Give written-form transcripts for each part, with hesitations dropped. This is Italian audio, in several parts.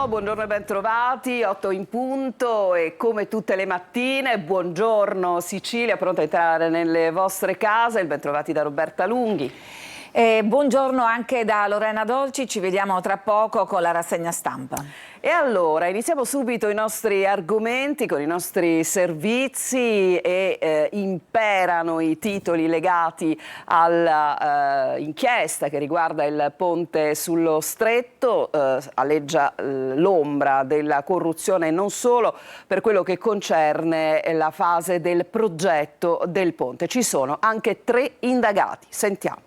buongiorno e bentrovati, 8 in punto e come tutte le mattine, buongiorno Sicilia, pronta a entrare nelle vostre case, il bentrovati da Roberta Lunghi. Buongiorno anche da Lorena Dolci, ci vediamo tra poco con la rassegna stampa. E allora iniziamo subito i nostri argomenti con i nostri servizi e imperano i titoli legati all'inchiesta che riguarda il ponte sullo Stretto, aleggia l'ombra della corruzione non solo per quello che concerne la fase del progetto del ponte. Ci sono anche 3 indagati, sentiamo.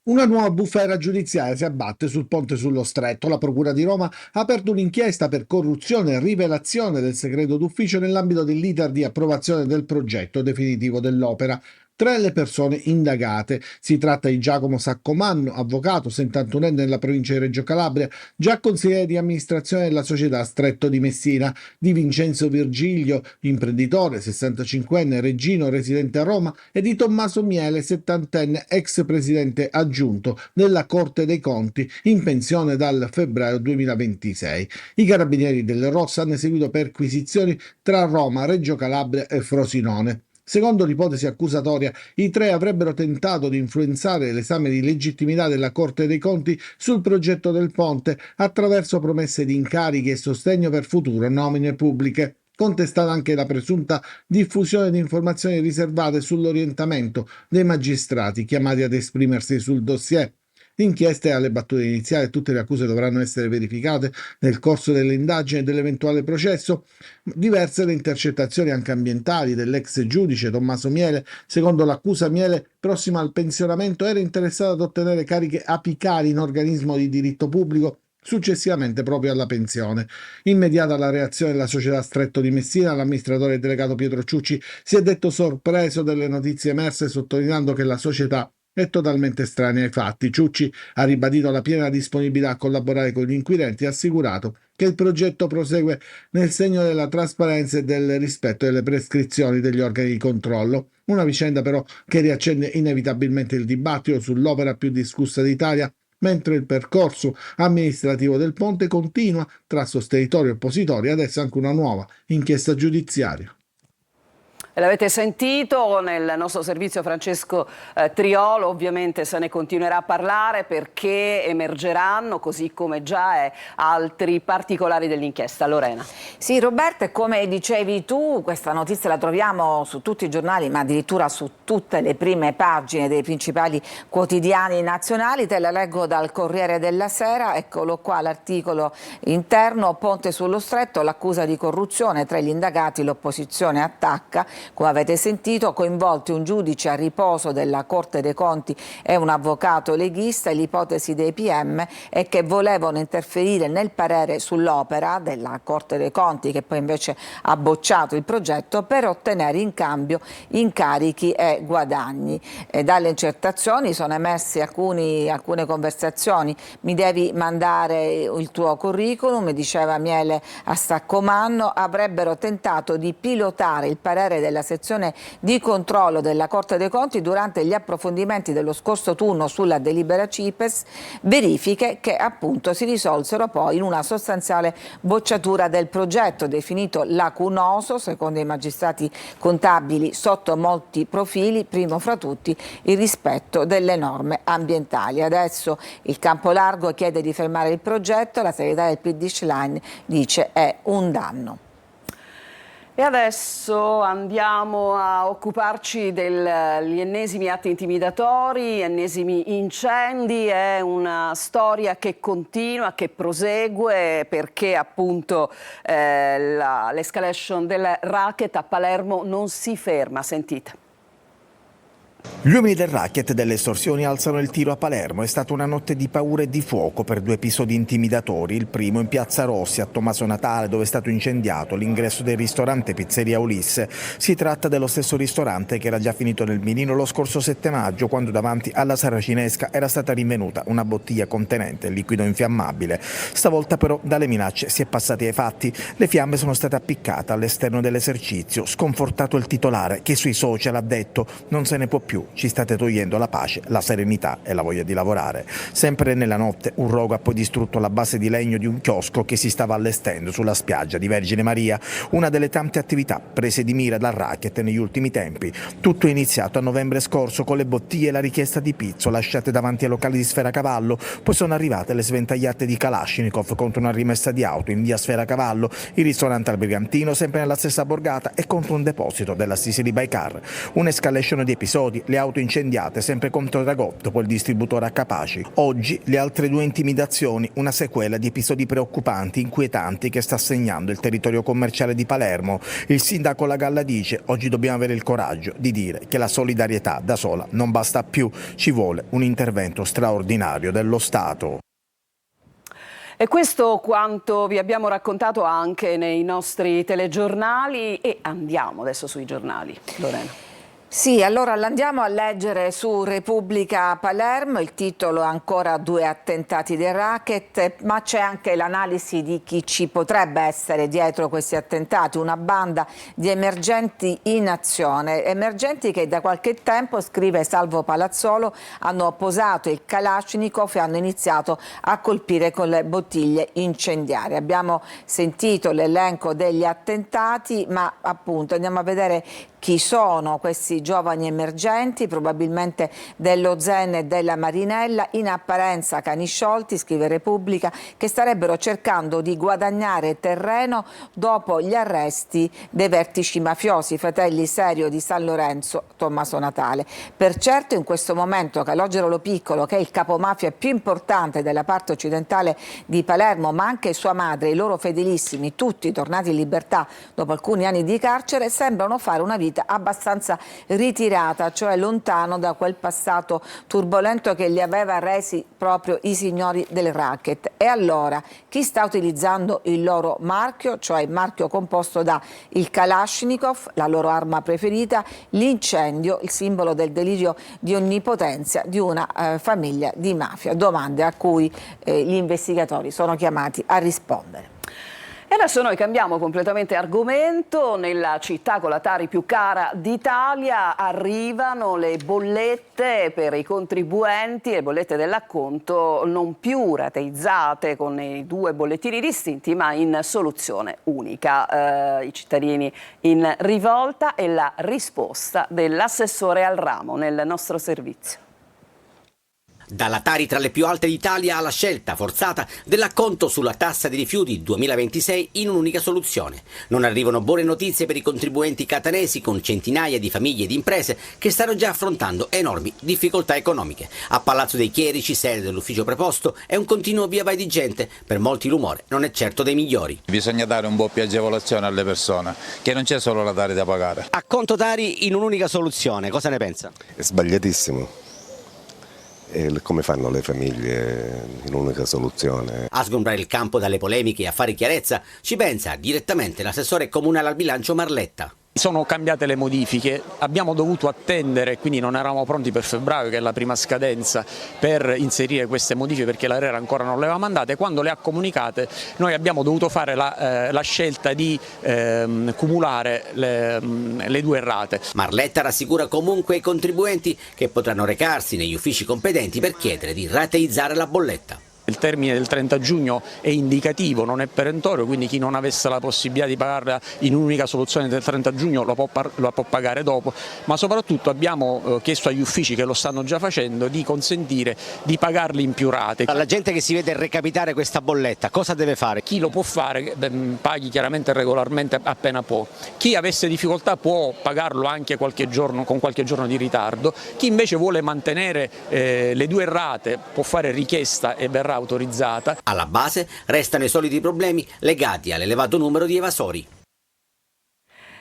Una nuova bufera giudiziaria si abbatte sul ponte sullo Stretto. La Procura di Roma ha aperto un'inchiesta per corruzione e rivelazione del segreto d'ufficio nell'ambito dell'iter di approvazione del progetto definitivo dell'opera. 3 le persone indagate. Si tratta di Giacomo Saccomanno, avvocato, 71enne nella provincia di Reggio Calabria, già consigliere di amministrazione della società Stretto di Messina, di Vincenzo Virgilio, imprenditore, 65enne, reggino, residente a Roma, e di Tommaso Miele, 70enne, ex presidente aggiunto della Corte dei Conti, in pensione dal febbraio 2026. I carabinieri del Rossa hanno eseguito perquisizioni tra Roma, Reggio Calabria e Frosinone. Secondo l'ipotesi accusatoria, i 3 avrebbero tentato di influenzare l'esame di legittimità della Corte dei Conti sul progetto del ponte attraverso promesse di incarichi e sostegno per future nomine pubbliche. Contestata anche la presunta diffusione di informazioni riservate sull'orientamento dei magistrati chiamati ad esprimersi sul dossier. L'inchiesta è alle battute iniziali e tutte le accuse dovranno essere verificate nel corso delle indagini e dell'eventuale processo. Diverse le intercettazioni anche ambientali dell'ex giudice Tommaso Miele. Secondo l'accusa, Miele, prossimo al pensionamento, era interessato ad ottenere cariche apicali in organismo di diritto pubblico successivamente proprio alla pensione. Immediata la reazione della società Stretto di Messina, l'amministratore delegato Pietro Ciucci si è detto sorpreso delle notizie emerse, sottolineando che la società è totalmente estranea ai fatti. Ciucci ha ribadito la piena disponibilità a collaborare con gli inquirenti e ha assicurato che il progetto prosegue nel segno della trasparenza e del rispetto delle prescrizioni degli organi di controllo. Una vicenda però che riaccende inevitabilmente il dibattito sull'opera più discussa d'Italia, mentre il percorso amministrativo del ponte continua tra sostenitori e oppositori, adesso anche una nuova inchiesta giudiziaria. L'avete sentito nel nostro servizio Francesco Triolo, ovviamente se ne continuerà a parlare perché emergeranno, così come già è, altri particolari dell'inchiesta. Lorena. Sì, Roberta, e come dicevi tu, questa notizia la troviamo su tutti i giornali, ma addirittura su tutte le prime pagine dei principali quotidiani nazionali. Te la leggo dal Corriere della Sera, eccolo qua l'articolo interno: Ponte sullo Stretto, l'accusa di corruzione, tra gli indagati l'opposizione attacca. Come avete sentito, coinvolti un giudice a riposo della Corte dei Conti e un avvocato leghista. L'ipotesi dei PM è che volevano interferire nel parere sull'opera della Corte dei Conti, che poi invece ha bocciato il progetto, per ottenere in cambio incarichi e guadagni. Dalle intercettazioni sono emerse alcune conversazioni: mi devi mandare il tuo curriculum, diceva Miele a Saccomanno. Avrebbero tentato di pilotare il parere della sezione di controllo della Corte dei Conti durante gli approfondimenti dello scorso turno sulla delibera CIPES, verifiche che appunto si risolsero poi in una sostanziale bocciatura del progetto, definito lacunoso secondo i magistrati contabili sotto molti profili, primo fra tutti il rispetto delle norme ambientali. Adesso il campo largo chiede di fermare il progetto, la segretaria del PD Schlein dice è un danno. E adesso andiamo a occuparci degli ennesimi atti intimidatori, ennesimi incendi. È una storia che continua, che prosegue, perché appunto l'escalation del racket a Palermo non si ferma. Sentite. Gli uomini del racket delle estorsioni alzano il tiro a Palermo. È stata una notte di paura e di fuoco per 2 episodi intimidatori. Il primo in Piazza Rossi, a Tommaso Natale, dove è stato incendiato l'ingresso del ristorante Pizzeria Ulisse. Si tratta dello stesso ristorante che era già finito nel mirino lo scorso 7 maggio, quando davanti alla Saracinesca era stata rinvenuta una bottiglia contenente liquido infiammabile. Stavolta però dalle minacce si è passati ai fatti. Le fiamme sono state appiccate all'esterno dell'esercizio. Sconfortato il titolare, che sui social ha detto: non se ne può più più ci state togliendo la pace, la serenità e la voglia di lavorare. Sempre nella notte un rogo ha poi distrutto la base di legno di un chiosco che si stava allestendo sulla spiaggia di Vergine Maria, una delle tante attività prese di mira dal racket negli ultimi tempi. Tutto è iniziato a novembre scorso con le bottiglie e la richiesta di pizzo lasciate davanti ai locali di Sferacavallo, poi sono arrivate le sventagliate di Kalashnikov contro una rimessa di auto in via Sferacavallo, il ristorante al Brigantino sempre nella stessa borgata e contro un deposito della Sicily Bycar. Un'escalation di episodi, le auto incendiate sempre contro Dragotto, poi il distributore a Capaci. Oggi le altre 2 intimidazioni, una sequela di episodi preoccupanti, inquietanti che sta segnando il territorio commerciale di Palermo. Il sindaco La Galla dice: oggi dobbiamo avere il coraggio di dire che la solidarietà da sola non basta più, ci vuole un intervento straordinario dello Stato. E questo quanto vi abbiamo raccontato anche nei nostri telegiornali, e andiamo adesso sui giornali. Lorena. Sì, allora andiamo a leggere su Repubblica Palermo, il titolo è ancora 2 attentati del racket, ma c'è anche l'analisi di chi ci potrebbe essere dietro questi attentati, una banda di emergenti in azione, emergenti che da qualche tempo, scrive Salvo Palazzolo, hanno posato il Kalashnikov e hanno iniziato a colpire con le bottiglie incendiarie. Abbiamo sentito l'elenco degli attentati, ma appunto andiamo a vedere chi sono questi giovani emergenti, probabilmente dello Zen e della Marinella, in apparenza cani sciolti, scrive Repubblica, che starebbero cercando di guadagnare terreno dopo gli arresti dei vertici mafiosi, fratelli Serio di San Lorenzo, Tommaso Natale. Per certo in questo momento Calogero Lo Piccolo, che è il capomafia più importante della parte occidentale di Palermo, ma anche sua madre, i loro fedelissimi, tutti tornati in libertà dopo alcuni anni di carcere, sembrano fare una vita abbastanza ritirata, cioè lontano da quel passato turbolento che li aveva resi proprio i signori del racket. E allora chi sta utilizzando il loro marchio, cioè il marchio composto da il Kalashnikov, la loro arma preferita, l'incendio, il simbolo del delirio di onnipotenza di una famiglia di mafia? Domande a cui gli investigatori sono chiamati a rispondere. E adesso noi cambiamo completamente argomento. Nella città con la Tari più cara d'Italia arrivano le bollette per i contribuenti, le bollette dell'acconto non più rateizzate con i 2 bollettini distinti, ma in soluzione unica. I cittadini in rivolta, e la risposta dell'assessore al ramo nel nostro servizio. Dalla Tari tra le più alte d'Italia alla scelta forzata dell'acconto sulla tassa di rifiuti 2026 in un'unica soluzione. Non arrivano buone notizie per i contribuenti catanesi, con centinaia di famiglie e di imprese che stanno già affrontando enormi difficoltà economiche. A Palazzo dei Chierici, sede dell'ufficio preposto, è un continuo via vai di gente. Per molti l'umore non è certo dei migliori. Bisogna dare un po' più agevolazione alle persone, che non c'è solo la Tari da pagare. Acconto Tari in un'unica soluzione, cosa ne pensa? È sbagliatissimo. E come fanno le famiglie in un'unica soluzione? A sgombrare il campo dalle polemiche e a fare chiarezza ci pensa direttamente l'assessore comunale al bilancio Marletta. Sono cambiate le modifiche, abbiamo dovuto attendere, quindi non eravamo pronti per febbraio, che è la prima scadenza, per inserire queste modifiche perché l'ARERA ancora non le aveva mandate. Quando le ha comunicate noi abbiamo dovuto fare la scelta di cumulare le 2 rate. Marletta rassicura comunque i contribuenti che potranno recarsi negli uffici competenti per chiedere di rateizzare la bolletta. Il termine del 30 giugno è indicativo, non è perentorio, quindi chi non avesse la possibilità di pagarla in un'unica soluzione del 30 giugno la può pagare dopo, ma soprattutto abbiamo chiesto agli uffici, che lo stanno già facendo, di consentire di pagarli in più rate. La gente che si vede recapitare questa bolletta cosa deve fare? Chi lo può fare paghi chiaramente regolarmente appena può. Chi avesse difficoltà può pagarlo anche qualche giorno, con qualche giorno di ritardo. Chi invece vuole mantenere le 2 rate può fare richiesta e verrà autorizzata. Alla base restano i soliti problemi legati all'elevato numero di evasori.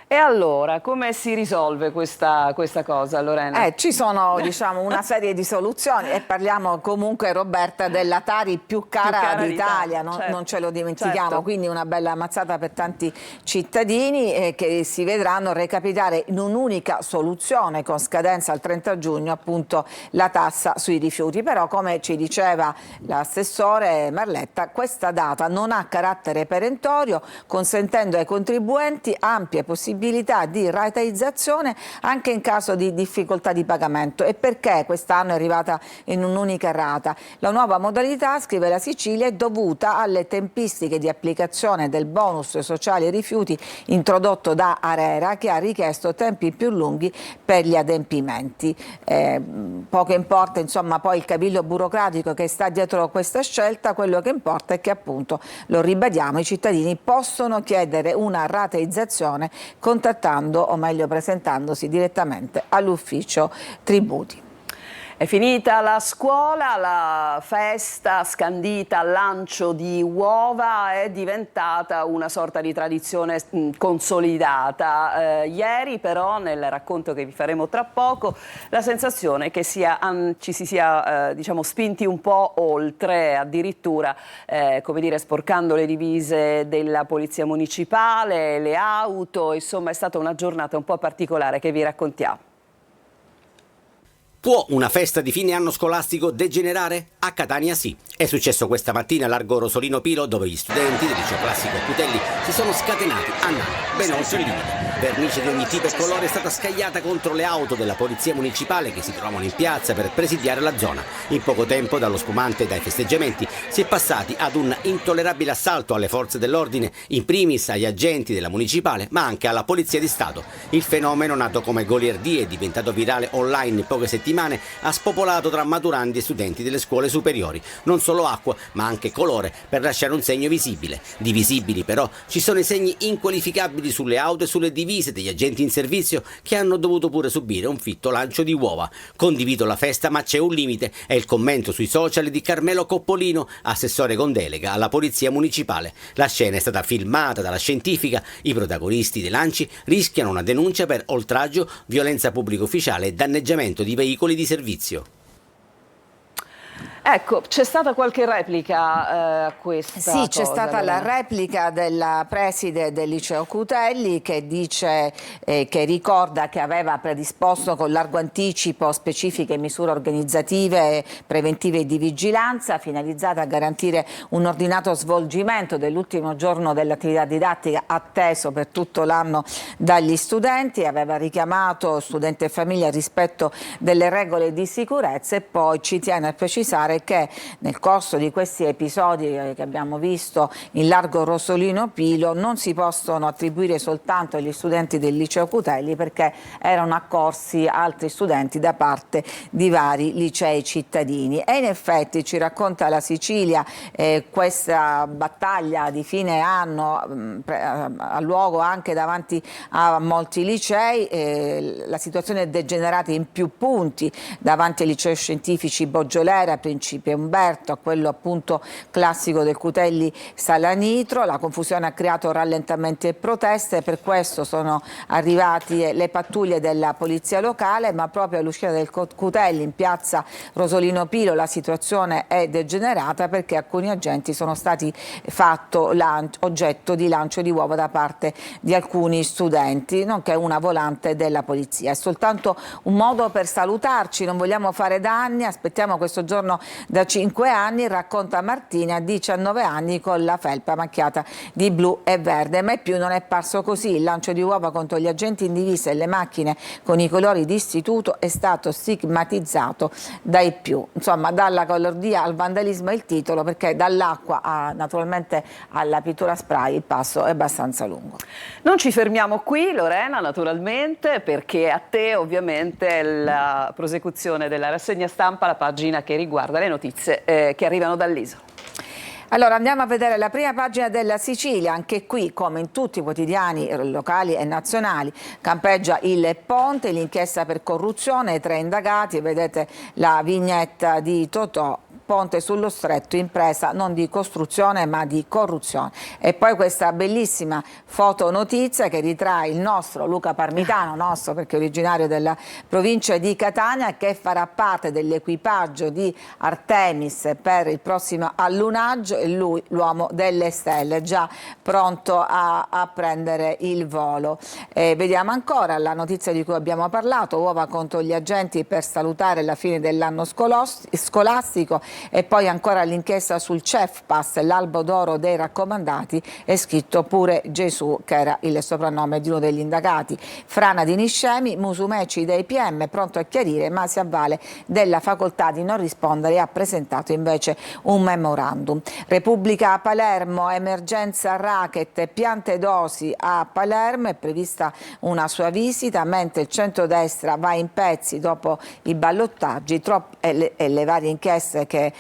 E allora, come si risolve questa cosa, Lorena? Ci sono, diciamo, una serie di soluzioni, e parliamo comunque, Roberta, della Tari più cara d'Italia, certo, non ce lo dimentichiamo, certo. Quindi una bella mazzata per tanti cittadini che si vedranno recapitare in un'unica soluzione con scadenza al 30 giugno appunto la tassa sui rifiuti. Però, come ci diceva l'assessore Marletta, questa data non ha carattere perentorio, consentendo ai contribuenti ampie possibilità possibilità di rateizzazione anche in caso di difficoltà di pagamento. E perché quest'anno è arrivata in un'unica rata? La nuova modalità, scrive la Sicilia, è dovuta alle tempistiche di applicazione del bonus sociale rifiuti introdotto da ARERA, che ha richiesto tempi più lunghi per gli adempimenti. Poco importa insomma poi il cavillo burocratico che sta dietro questa scelta, quello che importa è che appunto, lo ribadiamo, i cittadini possono chiedere una rateizzazione contattando, o meglio presentandosi direttamente all'ufficio tributi. È finita la scuola, la festa scandita al lancio di uova è diventata una sorta di tradizione consolidata. Ieri però, nel racconto che vi faremo tra poco, la sensazione è che ci si sia diciamo, spinti un po' oltre, addirittura come dire, sporcando le divise della Polizia Municipale, le auto, insomma è stata una giornata un po' particolare che vi raccontiamo. Può una festa di fine anno scolastico degenerare? A Catania sì. È successo questa mattina a largo Rosolino Pilo, dove gli studenti del liceo classico Cutelli si sono scatenati andando ben oltre il limite. Vernice di ogni tipo e colore è stata scagliata contro le auto della polizia municipale che si trovano in piazza per presidiare la zona. In poco tempo, dallo spumante e dai festeggiamenti, si è passati ad un intollerabile assalto alle forze dell'ordine, in primis agli agenti della municipale, ma anche alla polizia di Stato. Il fenomeno, nato come goliardie e diventato virale online in poche settimane, ha spopolato tra maturandi e studenti delle scuole superiori. Non solo acqua, ma anche colore, per lasciare un segno visibile. Di visibili però ci sono i segni inqualificabili sulle auto e sulle divise degli agenti in servizio, che hanno dovuto pure subire un fitto lancio di uova. Condivido la festa, ma c'è un limite, è il commento sui social di Carmelo Coppolino, assessore con delega alla polizia municipale. La scena è stata filmata dalla scientifica, i protagonisti dei lanci rischiano una denuncia per oltraggio, violenza pubblica ufficiale e danneggiamento di veicoli di servizio. Ecco, c'è stata qualche replica a questa Sì, c'è stata la Lorena? replica della preside del liceo Cutelli che dice, che ricorda che aveva predisposto con largo anticipo specifiche misure organizzative, preventive e di vigilanza finalizzate a garantire un ordinato svolgimento dell'ultimo giorno dell'attività didattica atteso per tutto l'anno dagli studenti. Aveva richiamato studenti e famiglie al rispetto delle regole di sicurezza e poi ci tiene a precisare che nel corso di questi episodi che abbiamo visto in largo Rosolino Pilo non si possono attribuire soltanto agli studenti del liceo Cutelli, perché erano accorsi altri studenti da parte di vari licei cittadini. E in effetti ci racconta la Sicilia questa battaglia di fine anno ha luogo anche davanti a molti licei. La situazione è degenerata in più punti davanti ai licei scientifici Boggiolera, Principe Umberto, a quello appunto classico del Cutelli Salanitro. La confusione ha creato rallentamenti e proteste, per questo sono arrivate le pattuglie della polizia locale, ma proprio all'uscita del Cutelli in piazza Rosolino Pilo la situazione è degenerata, perché alcuni agenti sono stati oggetto di lancio di uova da parte di alcuni studenti, nonché una volante della polizia. È soltanto un modo per salutarci, non vogliamo fare danni, aspettiamo questo giorno da 5 anni, racconta Martina, 19 anni, con la felpa macchiata di blu e verde. Mai più non è parso così. Il lancio di uova contro gli agenti in divisa e le macchine con i colori d'istituto è stato stigmatizzato dai più. Insomma, dalla colordia al vandalismo è il titolo, perché dall'acqua naturalmente alla pittura spray il passo è abbastanza lungo. Non ci fermiamo qui, Lorena, naturalmente, perché a te ovviamente la prosecuzione della rassegna stampa, la pagina che riguarda le notizie che arrivano dall'isola. Allora andiamo a vedere la prima pagina della Sicilia. Anche qui, come in tutti i quotidiani locali e nazionali, campeggia il ponte, l'inchiesta per corruzione, 3 indagati, vedete la vignetta di Totò. Ponte sullo Stretto, impresa non di costruzione ma di corruzione. E poi questa bellissima fotonotizia che ritrae il nostro Luca Parmitano, nostro perché originario della provincia di Catania, che farà parte dell'equipaggio di Artemis per il prossimo allunaggio, e lui l'uomo delle stelle, già pronto a prendere il volo. Vediamo ancora la notizia di cui abbiamo parlato, uova contro gli agenti per salutare la fine dell'anno scolastico. E poi ancora l'inchiesta sul CEFPAS, l'albo d'oro dei raccomandati, è scritto pure Gesù, che era il soprannome di uno degli indagati. Frana di Niscemi, Musumeci dei PM, pronto a chiarire, ma si avvale della facoltà di non rispondere e ha presentato invece un memorandum. Repubblica a Palermo, emergenza racket, Piantedosi a Palermo, è prevista una sua visita, mentre il centrodestra va in pezzi dopo i ballottaggi e le varie inchieste che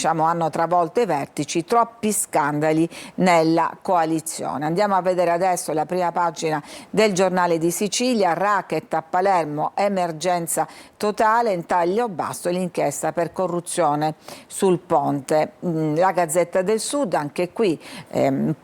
hanno travolto i vertici, troppi scandali nella coalizione. Andiamo a vedere adesso la prima pagina del Giornale di Sicilia, racket a Palermo, emergenza totale, in taglio basso l'inchiesta per corruzione sul ponte. La Gazzetta del Sud, anche qui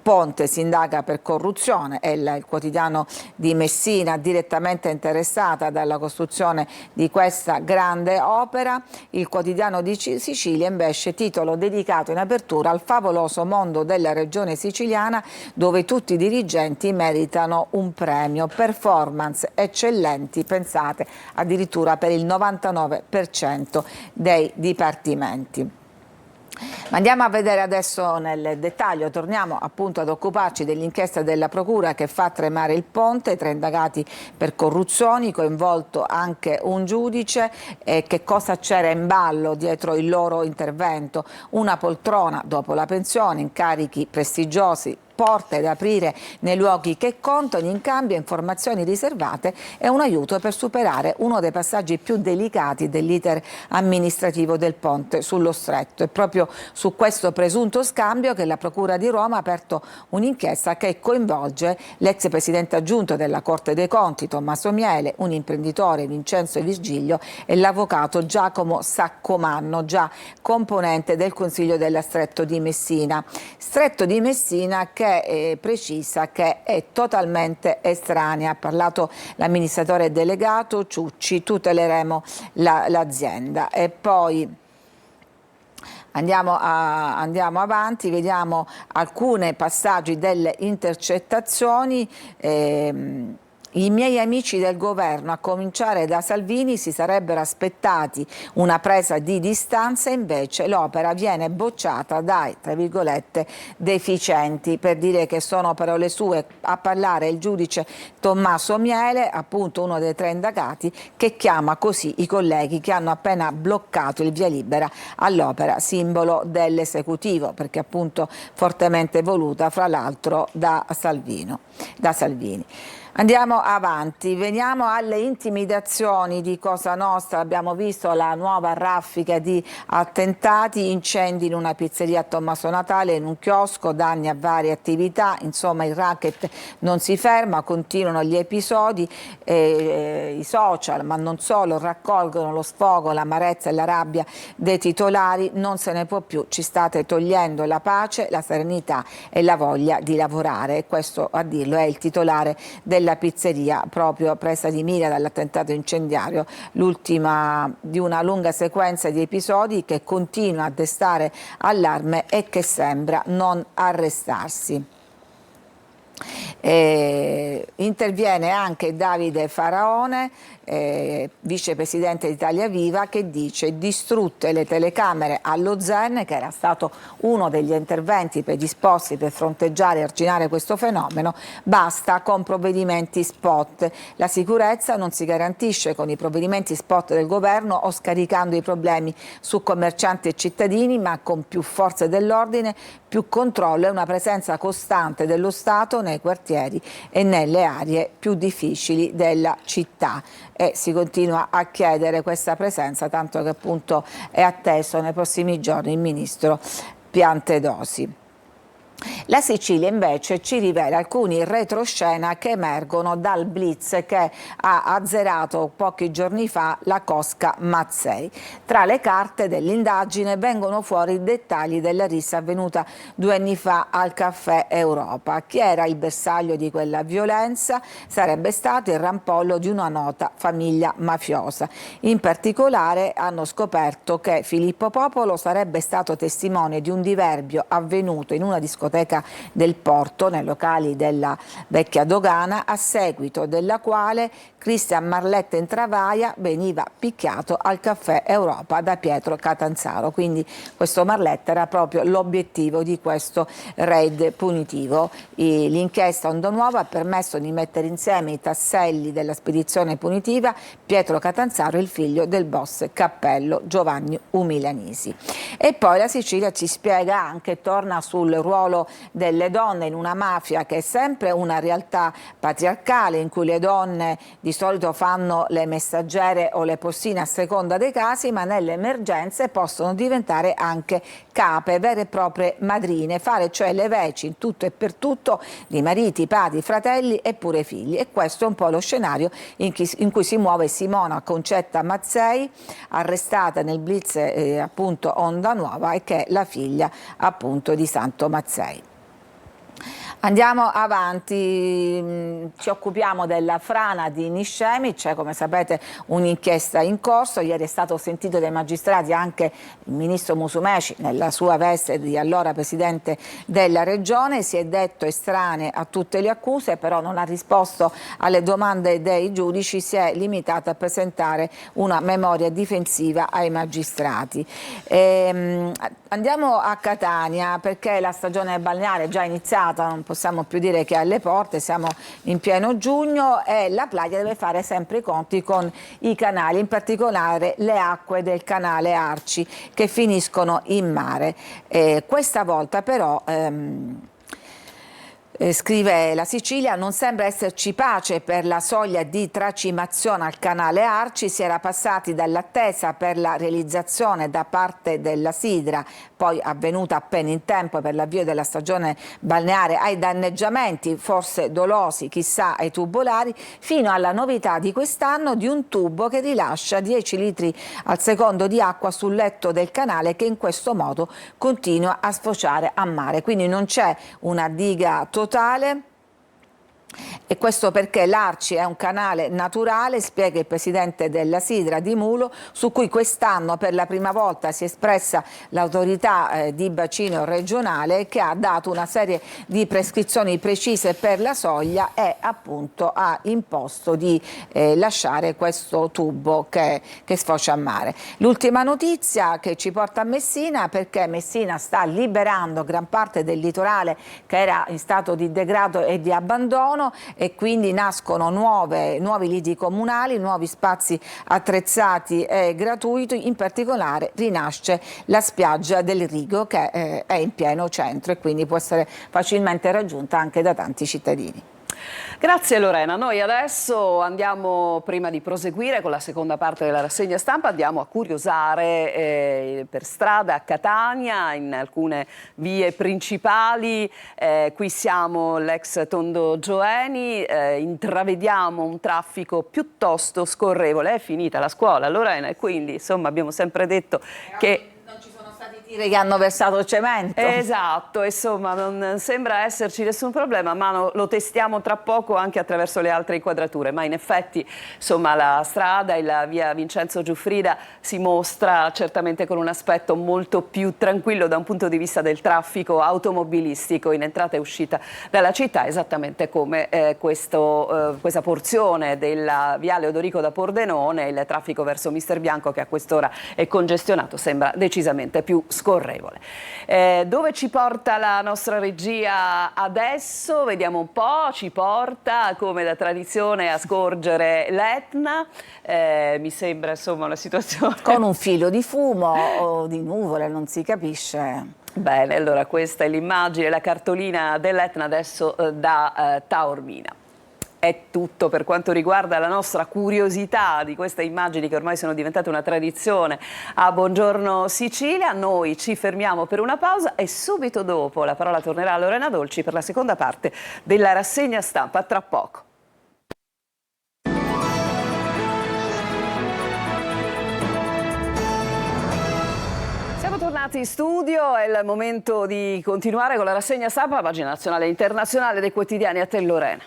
Ponte si indaga per corruzione, è il quotidiano di Messina direttamente interessata dalla costruzione di questa grande opera. Il quotidiano di Sicilia invece titolo dedicato in apertura al favoloso mondo della regione siciliana, dove tutti i dirigenti meritano un premio, performance eccellenti, pensate addirittura per il 99% dei dipartimenti. Ma andiamo a vedere adesso nel dettaglio, torniamo appunto ad occuparci dell'inchiesta della Procura che fa tremare il ponte, 3 indagati per corruzioni, coinvolto anche un giudice. Che cosa c'era in ballo dietro il loro intervento? Una poltrona dopo la pensione, incarichi prestigiosi, porte da aprire nei luoghi che contano, in cambio informazioni riservate e un aiuto per superare uno dei passaggi più delicati dell'iter amministrativo del ponte sullo Stretto. È proprio su questo presunto scambio che la Procura di Roma ha aperto un'inchiesta che coinvolge l'ex presidente aggiunto della Corte dei Conti Tommaso Miele, un imprenditore Vincenzo Virgilio e l'avvocato Giacomo Saccomanno, già componente del Consiglio della Stretto di Messina. Stretto di Messina che precisa che è totalmente estranea. Ha parlato l'amministratore delegato Ciucci, tuteleremo l'azienda. E poi andiamo avanti, vediamo alcuni passaggi delle intercettazioni. I miei amici del governo, a cominciare da Salvini, si sarebbero aspettati una presa di distanza, invece l'opera viene bocciata dai, tra virgolette, deficienti, per dire che sono parole sue. A parlare il giudice Tommaso Miele, appunto uno dei 3 indagati, che chiama così i colleghi che hanno appena bloccato il via libera all'opera, simbolo dell'esecutivo, perché appunto fortemente voluta fra l'altro da Salvini. Andiamo avanti, veniamo alle intimidazioni di Cosa Nostra. Abbiamo visto la nuova raffica di attentati, incendi in una pizzeria a Tommaso Natale, in un chiosco, danni a varie attività. Insomma, il racket non si ferma, continuano gli episodi. I social, ma non solo, raccolgono lo sfogo, l'amarezza e la rabbia dei titolari. Non se ne può più, ci state togliendo la pace, la serenità e la voglia di lavorare. E questo, a dirlo, è il titolare della pizzeria proprio presa di mira dall'attentato incendiario, l'ultima di una lunga sequenza di episodi che continua a destare allarme e che sembra non arrestarsi. Interviene anche Davide Faraone, vicepresidente di Italia Viva, che dice: distrutte le telecamere allo Zen, che era stato uno degli interventi predisposti per fronteggiare e arginare questo fenomeno, basta con provvedimenti spot. La sicurezza non si garantisce con i provvedimenti spot del governo o scaricando i problemi su commercianti e cittadini, ma con più forze dell'ordine, più controllo e una presenza costante dello Stato nei quartieri e nelle aree più difficili della città. E si continua a chiedere questa presenza, tanto che appunto è atteso nei prossimi giorni il ministro Piantedosi. La Sicilia invece ci rivela alcuni retroscena che emergono dal blitz che ha azzerato pochi giorni fa la cosca Mazzei. Tra le carte dell'indagine vengono fuori i dettagli della rissa avvenuta 2 anni fa al Caffè Europa. Chi era il bersaglio di quella violenza? Sarebbe stato il rampollo di una nota famiglia mafiosa. In particolare hanno scoperto che Filippo Popolo sarebbe stato testimone di un diverbio avvenuto in una discoteca biblioteca del porto, nei locali della vecchia dogana, a seguito della quale Cristian Marletta in Travaia veniva picchiato al caffè Europa da Pietro Catanzaro. Quindi questo Marletta era proprio l'obiettivo di questo raid punitivo. L'inchiesta Onda Nuova ha permesso di mettere insieme i tasselli della spedizione punitiva Pietro Catanzaro, il figlio del boss Cappello Giovanni Umilanisi. E poi la Sicilia ci spiega anche, torna sul ruolo delle donne in una mafia che è sempre una realtà patriarcale, in cui le donne di solito fanno le messaggere o le postine a seconda dei casi, ma nelle emergenze possono diventare anche cape, vere e proprie madrine, fare cioè le veci in tutto e per tutto di mariti, padri, fratelli e pure figli. E questo è un po' lo scenario in cui si muove Simona Concetta Mazzei, arrestata nel blitz appunto Onda Nuova, e che è la figlia appunto di Santo Mazzei. Andiamo avanti, ci occupiamo della frana di Niscemi. C'è, come sapete, un'inchiesta in corso. Ieri è stato sentito dai magistrati anche il ministro Musumeci nella sua veste di allora presidente della regione. Si è detto estraneo a tutte le accuse, però non ha risposto alle domande dei giudici, si è limitato a presentare una memoria difensiva ai magistrati. Andiamo a Catania, perché la stagione balneare è già iniziata, non possiamo più dire che è alle porte, siamo in pieno giugno e la Playa deve fare sempre i conti con i canali, in particolare le acque del canale Arci che finiscono in mare. Questa volta però scrive la Sicilia, non sembra esserci pace per la soglia di tracimazione al canale Arci. Si era passati dall'attesa per la realizzazione da parte della Sidra, poi avvenuta appena in tempo per l'avvio della stagione balneare, ai danneggiamenti forse dolosi, chissà, ai tubolari, fino alla novità di quest'anno di un tubo che rilascia 10 litri al secondo di acqua sul letto del canale, che in questo modo continua a sfociare a mare. Quindi non c'è una diga totale, e questo perché l'Arci è un canale naturale, spiega il presidente della Sidra di Mulo, su cui quest'anno per la prima volta si è espressa l'autorità di bacino regionale, che ha dato una serie di prescrizioni precise per la soglia e appunto ha imposto di lasciare questo tubo che sfocia a mare. L'ultima notizia che ci porta a Messina, perché Messina sta liberando gran parte del litorale che era in stato di degrado e di abbandono, e quindi nascono nuovi lidi comunali, nuovi spazi attrezzati e gratuiti. In particolare rinasce la spiaggia del Rigo, che è in pieno centro e quindi può essere facilmente raggiunta anche da tanti cittadini. Grazie Lorena, noi adesso andiamo, prima di proseguire con la seconda parte della rassegna stampa, andiamo a curiosare per strada a Catania, in alcune vie principali. Qui siamo l'ex Tondo Gioeni, intravediamo un traffico piuttosto scorrevole. È finita la scuola, Lorena, e quindi insomma abbiamo sempre detto che che hanno versato cemento. Esatto, insomma non sembra esserci nessun problema, ma lo testiamo tra poco anche attraverso le altre inquadrature. Ma in effetti insomma la strada e la via Vincenzo Giuffrida si mostra certamente con un aspetto molto più tranquillo da un punto di vista del traffico automobilistico in entrata e uscita dalla città, esattamente come questa porzione della viale Odorico da Pordenone. Il traffico verso Mister Bianco, che a quest'ora è congestionato, sembra decisamente più scorrevole. Dove ci porta la nostra regia adesso? Vediamo un po', ci porta come da tradizione a scorgere l'Etna, mi sembra insomma una situazione con un filo di fumo o di nuvole, non si capisce. Bene, allora questa è l'immagine, la cartolina dell'Etna adesso da Taormina. È tutto per quanto riguarda la nostra curiosità di queste immagini che ormai sono diventate una tradizione a Buongiorno Sicilia. Noi ci fermiamo per una pausa e subito dopo la parola tornerà a Lorena Dolci per la seconda parte della rassegna stampa. Tra poco. Siamo tornati in studio, è il momento di continuare con la rassegna stampa, la pagina nazionale e internazionale dei quotidiani. A te Lorena.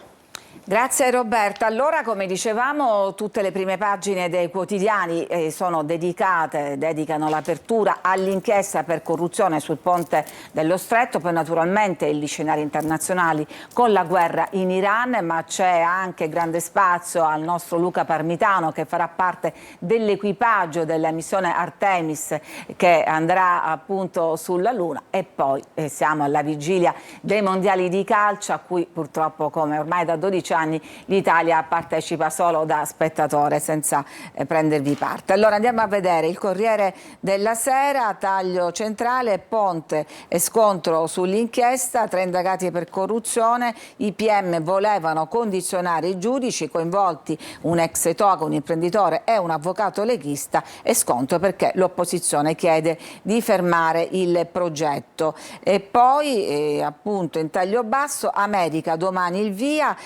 Grazie Roberta. Allora, come dicevamo, tutte le prime pagine dei quotidiani dedicano l'apertura all'inchiesta per corruzione sul ponte dello Stretto, poi naturalmente gli scenari internazionali con la guerra in Iran, ma c'è anche grande spazio al nostro Luca Parmitano, che farà parte dell'equipaggio della missione Artemis che andrà appunto sulla Luna, e poi siamo alla vigilia dei mondiali di calcio, a cui purtroppo, come ormai da 12 anni, l'Italia partecipa solo da spettatore senza prendervi parte. Allora andiamo a vedere il Corriere della Sera, taglio centrale, ponte e scontro sull'inchiesta, 3 indagati per corruzione, i PM volevano condizionare i giudici, coinvolti un ex toga, un imprenditore e un avvocato leghista, e scontro perché l'opposizione chiede di fermare il progetto. E poi appunto in taglio basso, America domani il via,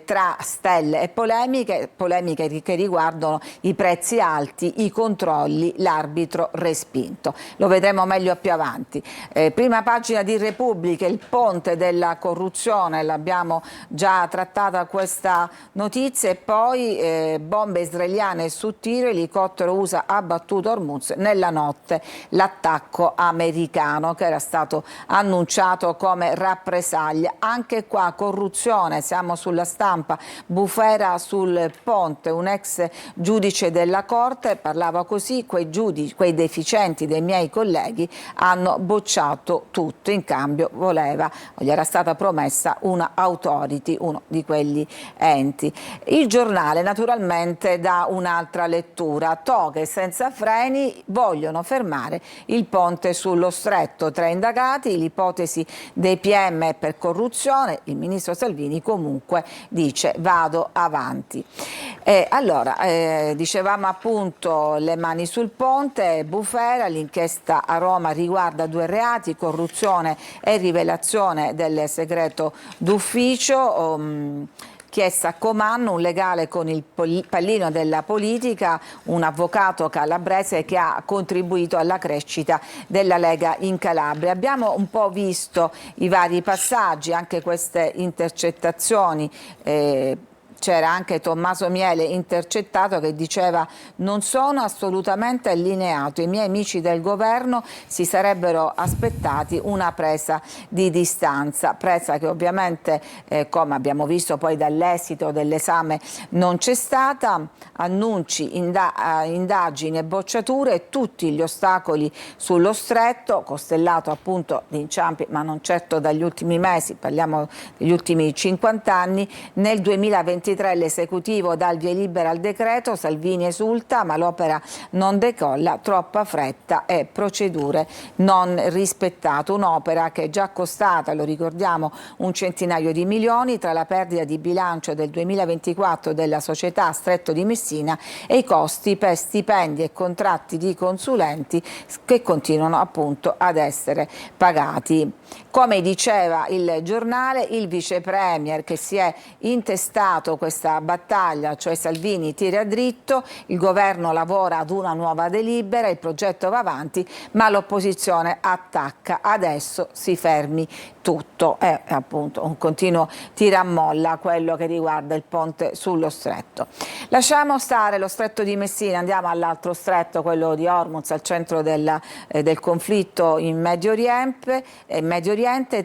tra stelle e polemiche che riguardano i prezzi alti, i controlli, l'arbitro respinto. Lo vedremo meglio più avanti. Prima pagina di Repubblica, il ponte della corruzione, l'abbiamo già trattata questa notizia, e poi bombe israeliane su tiro, elicottero USA ha abbattuto Hormuz nella notte, l'attacco americano che era stato annunciato come rappresaglia. Anche qua corruzione, siamo sulla Stampa, bufera sul ponte, un ex giudice della Corte parlava così: quei deficienti dei miei colleghi hanno bocciato tutto, in cambio gli era stata promessa una authority, uno di quegli enti. Il Giornale naturalmente dà un'altra lettura, toghe senza freni, vogliono fermare il ponte sullo Stretto, 3 indagati, l'ipotesi dei PM per corruzione, il ministro Salvini comunque dice vado avanti. Dicevamo appunto le mani sul ponte, bufera, l'inchiesta a Roma riguarda 2 reati, corruzione e rivelazione del segreto d'ufficio. Chiesa Comanno, un legale con il pallino della politica, un avvocato calabrese che ha contribuito alla crescita della Lega in Calabria. Abbiamo un po' visto i vari passaggi, anche queste intercettazioni. C'era anche Tommaso Miele intercettato che diceva: non sono assolutamente allineato, i miei amici del governo si sarebbero aspettati una presa di distanza, presa che ovviamente come abbiamo visto poi dall'esito dell'esame non c'è stata. Annunci, indagini e bocciature, tutti gli ostacoli sullo Stretto, costellato appunto di inciampi, ma non certo dagli ultimi mesi, parliamo degli ultimi 50 anni. Nel 2023 l'esecutivo dà il via libera al decreto, Salvini esulta, ma l'opera non decolla, troppa fretta e procedure non rispettate. Un'opera che è già costata, lo ricordiamo, un centinaio di milioni, tra la perdita di bilancio del 2024 della società Stretto di Messina e i costi per stipendi e contratti di consulenti che continuano appunto ad essere pagati. Come diceva il Giornale, il vice premier che si è intestato questa battaglia, cioè Salvini tira dritto, il governo lavora ad una nuova delibera, il progetto va avanti, ma l'opposizione attacca, adesso si fermi tutto. È appunto un continuo tira a molla quello che riguarda il ponte sullo Stretto. Lasciamo stare lo Stretto di Messina, andiamo all'altro stretto, quello di Hormuz, al centro del conflitto in Medio Oriente.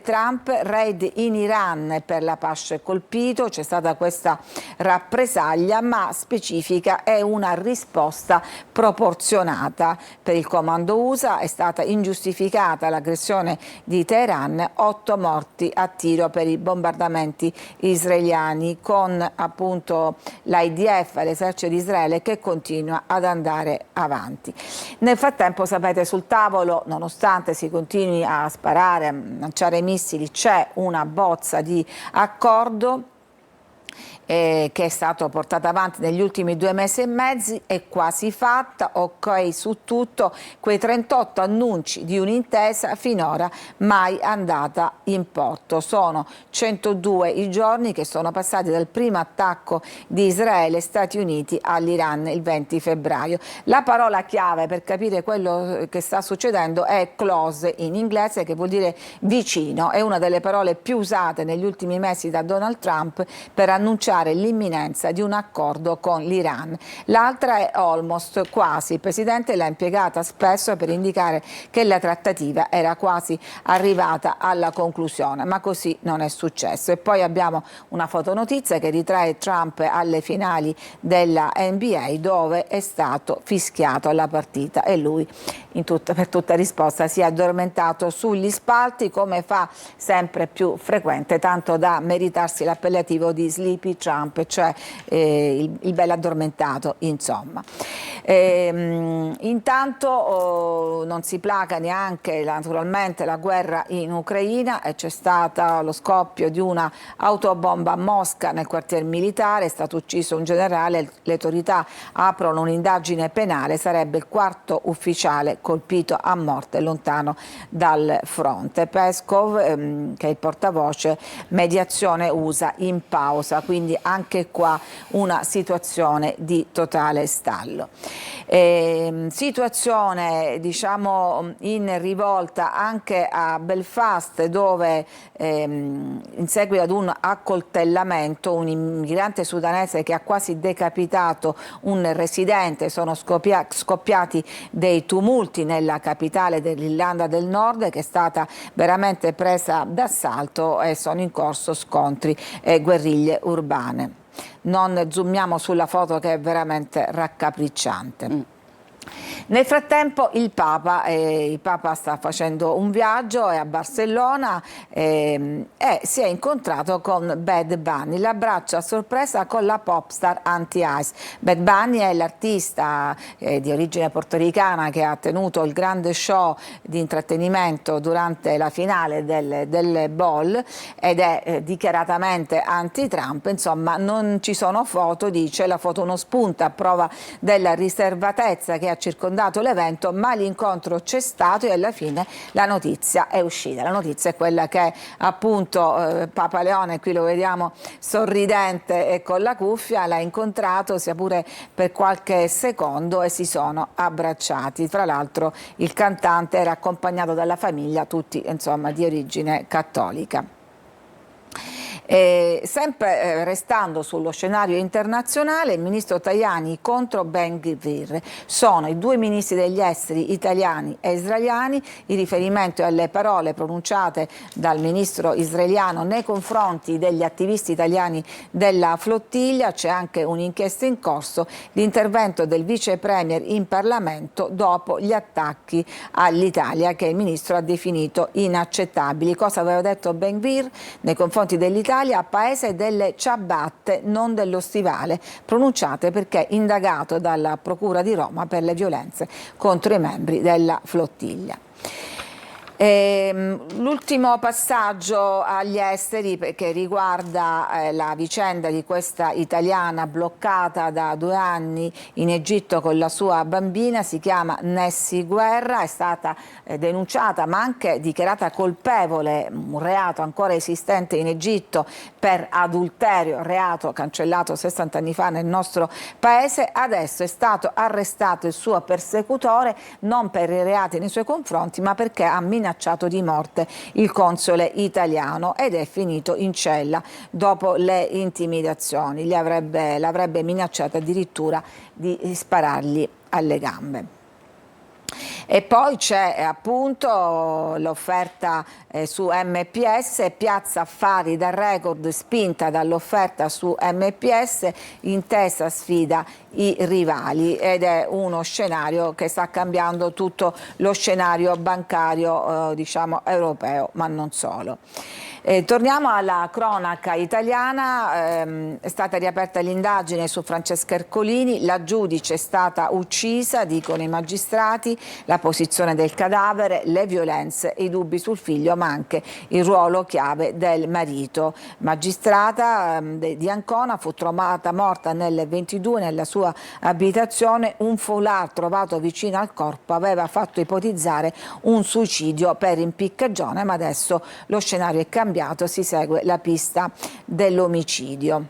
Trump, raid in Iran per la pace colpito, c'è stata questa rappresaglia, ma specifica, è una risposta proporzionata. Per il comando USA è stata ingiustificata l'aggressione di Teheran, 8 morti a tiro per i bombardamenti israeliani, con appunto l'IDF, l'esercito di Israele, che continua ad andare avanti. Nel frattempo, sapete, sul tavolo, nonostante si continui a sparare, a lanciare missili, c'è una bozza di accordo che è stato portato avanti negli ultimi 2 mesi e mezzo, è quasi fatta, ok su tutto, quei 38 annunci di un'intesa finora mai andata in porto. Sono 102 i giorni che sono passati dal primo attacco di Israele e Stati Uniti all'Iran il 20 febbraio. La parola chiave per capire quello che sta succedendo è close in inglese, che vuol dire vicino, è una delle parole più usate negli ultimi mesi da Donald Trump per annunciare annunciare l'imminenza di un accordo con l'Iran. L'altra è almost, quasi. Il Presidente l'ha impiegata spesso per indicare che la trattativa era quasi arrivata alla conclusione, ma così non è successo. E poi abbiamo una fotonotizia che ritrae Trump alle finali della NBA, dove è stato fischiato alla partita e lui per tutta risposta si è addormentato sugli spalti, come fa sempre più frequente, tanto da meritarsi l'appellativo di Sleepy Trump, cioè il bel addormentato, insomma. Intanto non si placa neanche naturalmente la guerra in Ucraina, e c'è stato lo scoppio di una autobomba a Mosca nel quartier militare, è stato ucciso un generale, le autorità aprono un'indagine penale, sarebbe il quarto ufficiale colpito a morte lontano dal fronte. Peskov, che è il portavoce, mediazione USA in pausa, quindi anche qua una situazione di totale stallo. Situazione diciamo in rivolta anche a Belfast, dove in seguito ad un accoltellamento un immigrante sudanese che ha quasi decapitato un residente, sono scoppiati dei tumulti nella capitale dell'Irlanda del Nord, che è stata veramente presa d'assalto, e sono in corso scontri e guerriglie urbane. Non zoomiamo sulla foto, che è veramente raccapricciante. Nel frattempo il Papa sta facendo un viaggio, è a Barcellona e si è incontrato con Bad Bunny, l'abbraccio a sorpresa con la popstar Anti-Ice. Bad Bunny è l'artista di origine portoricana che ha tenuto il grande show di intrattenimento durante la finale del Bowl ed è dichiaratamente anti-Trump. Insomma, non ci sono foto, dice, la foto uno spunto a prova della riservatezza che ha circondato l'evento, ma l'incontro c'è stato e alla fine la notizia è uscita. La notizia è quella che appunto Papa Leone, qui lo vediamo sorridente e con la cuffia, l'ha incontrato sia pure per qualche secondo e si sono abbracciati. Tra l'altro il cantante era accompagnato dalla famiglia, tutti insomma di origine cattolica. Sempre restando sullo scenario internazionale, il ministro Tajani contro Ben Gvir. Sono i due ministri degli esteri italiani e israeliani. Il riferimento è alle parole pronunciate dal ministro israeliano nei confronti degli attivisti italiani della flottiglia. C'è anche un'inchiesta in corso, l'intervento del vice premier in Parlamento dopo gli attacchi all'Italia, che il ministro ha definito inaccettabili. Cosa aveva detto Ben Gvir nei confronti dell'Italia? Paese delle ciabatte, non dello stivale, pronunciate perché indagato dalla Procura di Roma per le violenze contro i membri della flottiglia. L'ultimo passaggio agli esteri, che riguarda la vicenda di questa italiana bloccata da 2 anni in Egitto con la sua bambina, si chiama Nessi Guerra, è stata denunciata ma anche dichiarata colpevole, un reato ancora esistente in Egitto per adulterio, reato cancellato 60 anni fa nel nostro paese. Adesso è stato arrestato il suo persecutore, non per i reati nei suoi confronti, ma perché ha minacciato di morte il console italiano ed è finito in cella dopo le intimidazioni. L'avrebbe minacciato addirittura di sparargli alle gambe. E poi c'è appunto l'offerta su MPS, Piazza Affari da record spinta dall'offerta su MPS, Intesa sfida i rivali ed è uno scenario che sta cambiando tutto lo scenario bancario diciamo europeo, ma non solo. Torniamo alla cronaca italiana, è stata riaperta l'indagine su Francesca Ercolini, la giudice è stata uccisa, dicono i magistrati, la posizione del cadavere, le violenze e i dubbi sul figlio, ma anche il ruolo chiave del marito. Magistrata di Ancona, fu trovata morta nel 22 nella sua abitazione, un foulard trovato vicino al corpo aveva fatto ipotizzare un suicidio per impiccagione, ma adesso lo scenario è cambiato, si segue la pista dell'omicidio.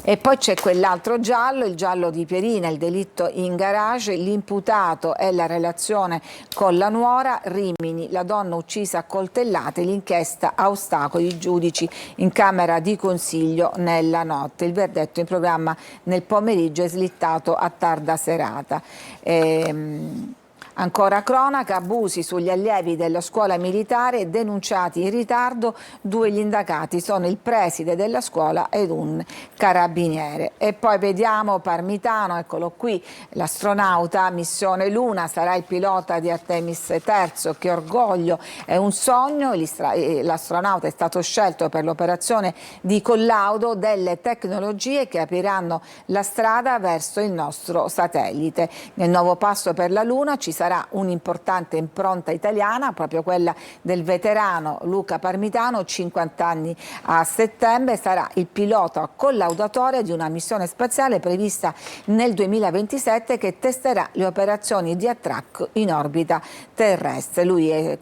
E poi c'è quell'altro giallo, il giallo di Pierina, il delitto in garage, l'imputato e la relazione con la nuora, Rimini, la donna uccisa a coltellate, l'inchiesta a ostacoli, giudici in camera di consiglio nella notte. Il verdetto in programma nel pomeriggio è slittato a tarda serata. Ancora cronaca, abusi sugli allievi della scuola militare denunciati in ritardo, 2 gli indagati sono il preside della scuola ed un carabiniere. E poi vediamo Parmitano, eccolo qui, l'astronauta, missione Luna, sarà il pilota di Artemis III, che orgoglio, è un sogno, l'astronauta è stato scelto per l'operazione di collaudo delle tecnologie che apriranno la strada verso il nostro satellite. Nel nuovo passo per la Luna ci sarà un'importante impronta italiana, proprio quella del veterano Luca Parmitano, 50 anni a settembre, sarà il pilota collaudatore di una missione spaziale prevista nel 2027 che testerà le operazioni di attracco in orbita terrestre. Lui è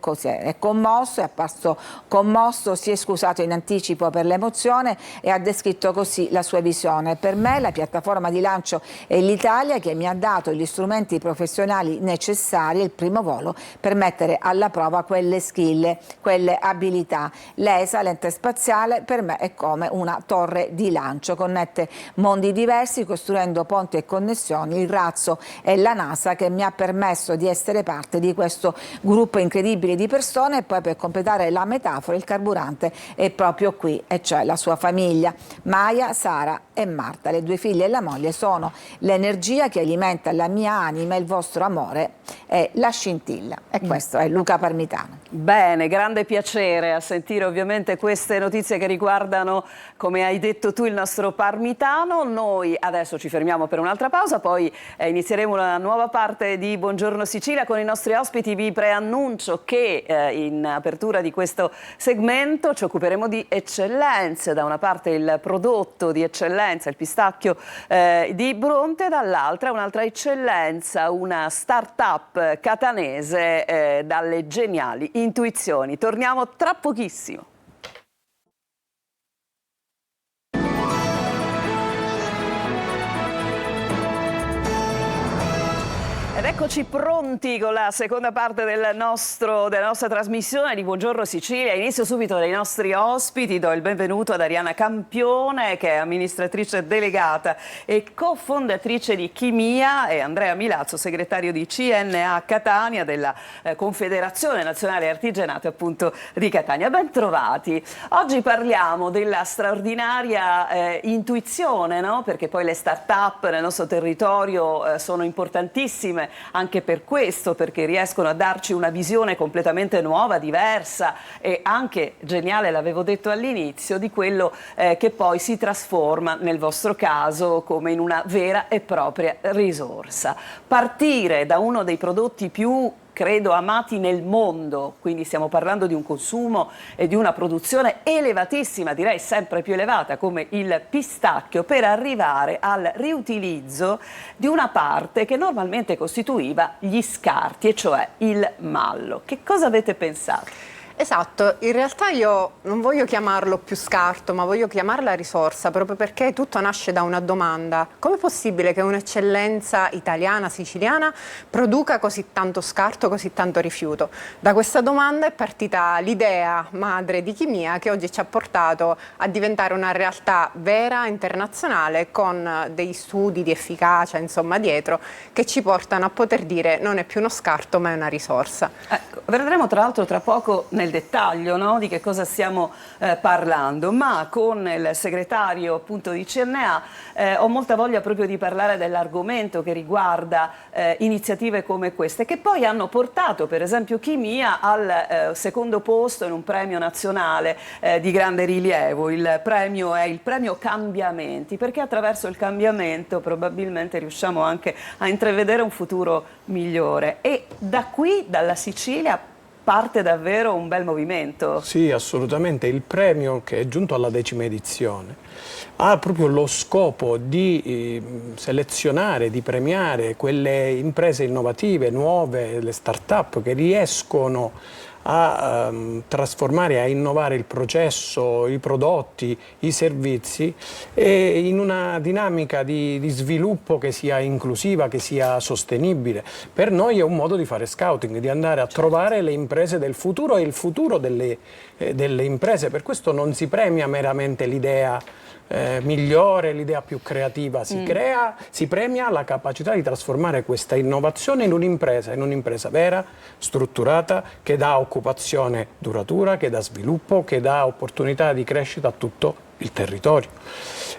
commosso, è apparso commosso, si è scusato in anticipo per l'emozione e ha descritto così la sua visione. Per me la piattaforma di lancio è l'Italia, che mi ha dato gli strumenti professionali necessari, il primo volo, per mettere alla prova quelle skill, quelle abilità. L'ESA, l'ente spaziale, per me è come una torre di lancio, connette mondi diversi costruendo ponti e connessioni. Il razzo è la NASA, che mi ha permesso di essere parte di questo gruppo incredibile di persone. E poi, per completare la metafora, il carburante è proprio qui, e cioè la sua famiglia, Maya, Sara e Marta. Le 2 figlie e la moglie sono l'energia che alimenta la mia anima, il vostro amore è la scintilla. E questo è Luca Parmitano. Bene, grande piacere a sentire ovviamente queste notizie che riguardano, come hai detto tu, il nostro Parmitano. Noi adesso ci fermiamo per un'altra pausa, poi inizieremo una nuova parte di Buongiorno Sicilia con i nostri ospiti. Vi preannuncio che in apertura di questo segmento ci occuperemo di eccellenze. Da una parte il prodotto di eccellenza, il pistacchio di Bronte, dall'altra un'altra eccellenza, una start-up catanese dalle geniali intuizioni. Torniamo tra pochissimo. Ed eccoci pronti con la seconda parte della nostra trasmissione di Buongiorno Sicilia. Inizio subito dai nostri ospiti. Do il benvenuto ad Arianna Campione, che è amministratrice delegata e cofondatrice di Chimia, e Andrea Milazzo, segretario di CNA Catania, della Confederazione Nazionale Artigianato appunto di Catania. Ben trovati. Oggi parliamo della straordinaria intuizione, no? Perché poi le start-up nel nostro territorio sono importantissime anche per questo, perché riescono a darci una visione completamente nuova, diversa e anche geniale, l'avevo detto all'inizio, di quello che poi si trasforma nel vostro caso come in una vera e propria risorsa. Partire da uno dei prodotti più, credo, amati nel mondo, quindi stiamo parlando di un consumo e di una produzione elevatissima, direi sempre più elevata, come il pistacchio, per arrivare al riutilizzo di una parte che normalmente costituiva gli scarti, e cioè il mallo. Che cosa avete pensato? Esatto, in realtà io non voglio chiamarlo più scarto, ma voglio chiamarla risorsa, proprio perché tutto nasce da una domanda: com'è possibile che un'eccellenza italiana, siciliana, produca così tanto scarto, così tanto rifiuto? Da questa domanda è partita l'idea madre di Chimia, che oggi ci ha portato a diventare una realtà vera, internazionale, con dei studi di efficacia, insomma, dietro, che ci portano a poter dire non è più uno scarto, ma è una risorsa. Ecco, vedremo tra l'altro tra poco nel dettaglio, no? Di che cosa stiamo parlando, ma con il segretario appunto di CNA ho molta voglia proprio di parlare dell'argomento che riguarda iniziative come queste, che poi hanno portato per esempio Chimia al secondo posto in un premio nazionale di grande rilievo. Il premio è il premio Cambiamenti, perché attraverso il cambiamento probabilmente riusciamo anche a intravedere un futuro migliore, e da qui, dalla Sicilia, parte davvero un bel movimento. Sì, assolutamente. Il premio, che è giunto alla 10ª edizione, ha proprio lo scopo di selezionare, di premiare quelle imprese innovative, nuove, le start-up che riescono a trasformare, a innovare il processo, i prodotti, i servizi e in una dinamica di sviluppo che sia inclusiva, che sia sostenibile. Per noi è un modo di fare scouting, di andare a trovare le imprese del futuro e il futuro delle imprese. Per questo non si premia meramente l'idea migliore, l'idea più creativa, si premia la capacità di trasformare questa innovazione in un'impresa vera, strutturata, che dà occupazione duratura, che dà sviluppo, che dà opportunità di crescita a tutto il territorio.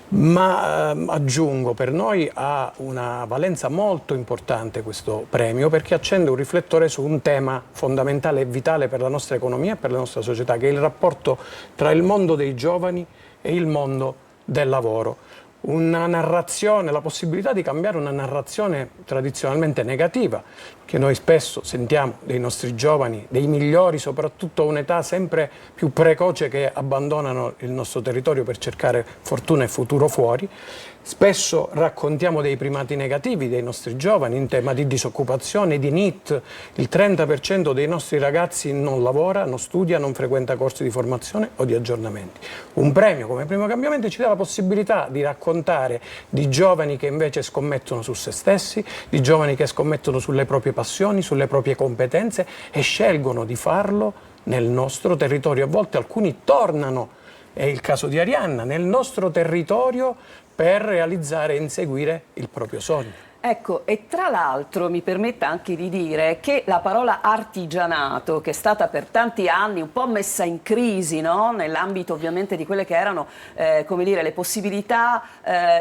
Ma aggiungo, per noi ha una valenza molto importante questo premio, perché accende un riflettore su un tema fondamentale e vitale per la nostra economia e per la nostra società, che è il rapporto tra il mondo dei giovani e il mondo del lavoro. Una narrazione, la possibilità di cambiare una narrazione tradizionalmente negativa, che noi spesso sentiamo dei nostri giovani, dei migliori, soprattutto a un'età sempre più precoce, che abbandonano il nostro territorio per cercare fortuna e futuro fuori. Spesso raccontiamo dei primati negativi dei nostri giovani in tema di disoccupazione, di NEET. Il 30% dei nostri ragazzi non lavora, non studia, non frequenta corsi di formazione o di aggiornamenti. Un premio come Primo Cambiamento ci dà la possibilità di raccontare di giovani che invece scommettono su se stessi, di giovani che scommettono sulle proprie passioni, sulle proprie competenze e scelgono di farlo nel nostro territorio. A volte alcuni tornano, è il caso di Arianna, nel nostro territorio per realizzare e inseguire il proprio sogno. Ecco, e tra l'altro mi permetta anche di dire che la parola artigianato, che è stata per tanti anni un po' messa in crisi, no? Nell'ambito ovviamente di quelle che erano come dire, le possibilità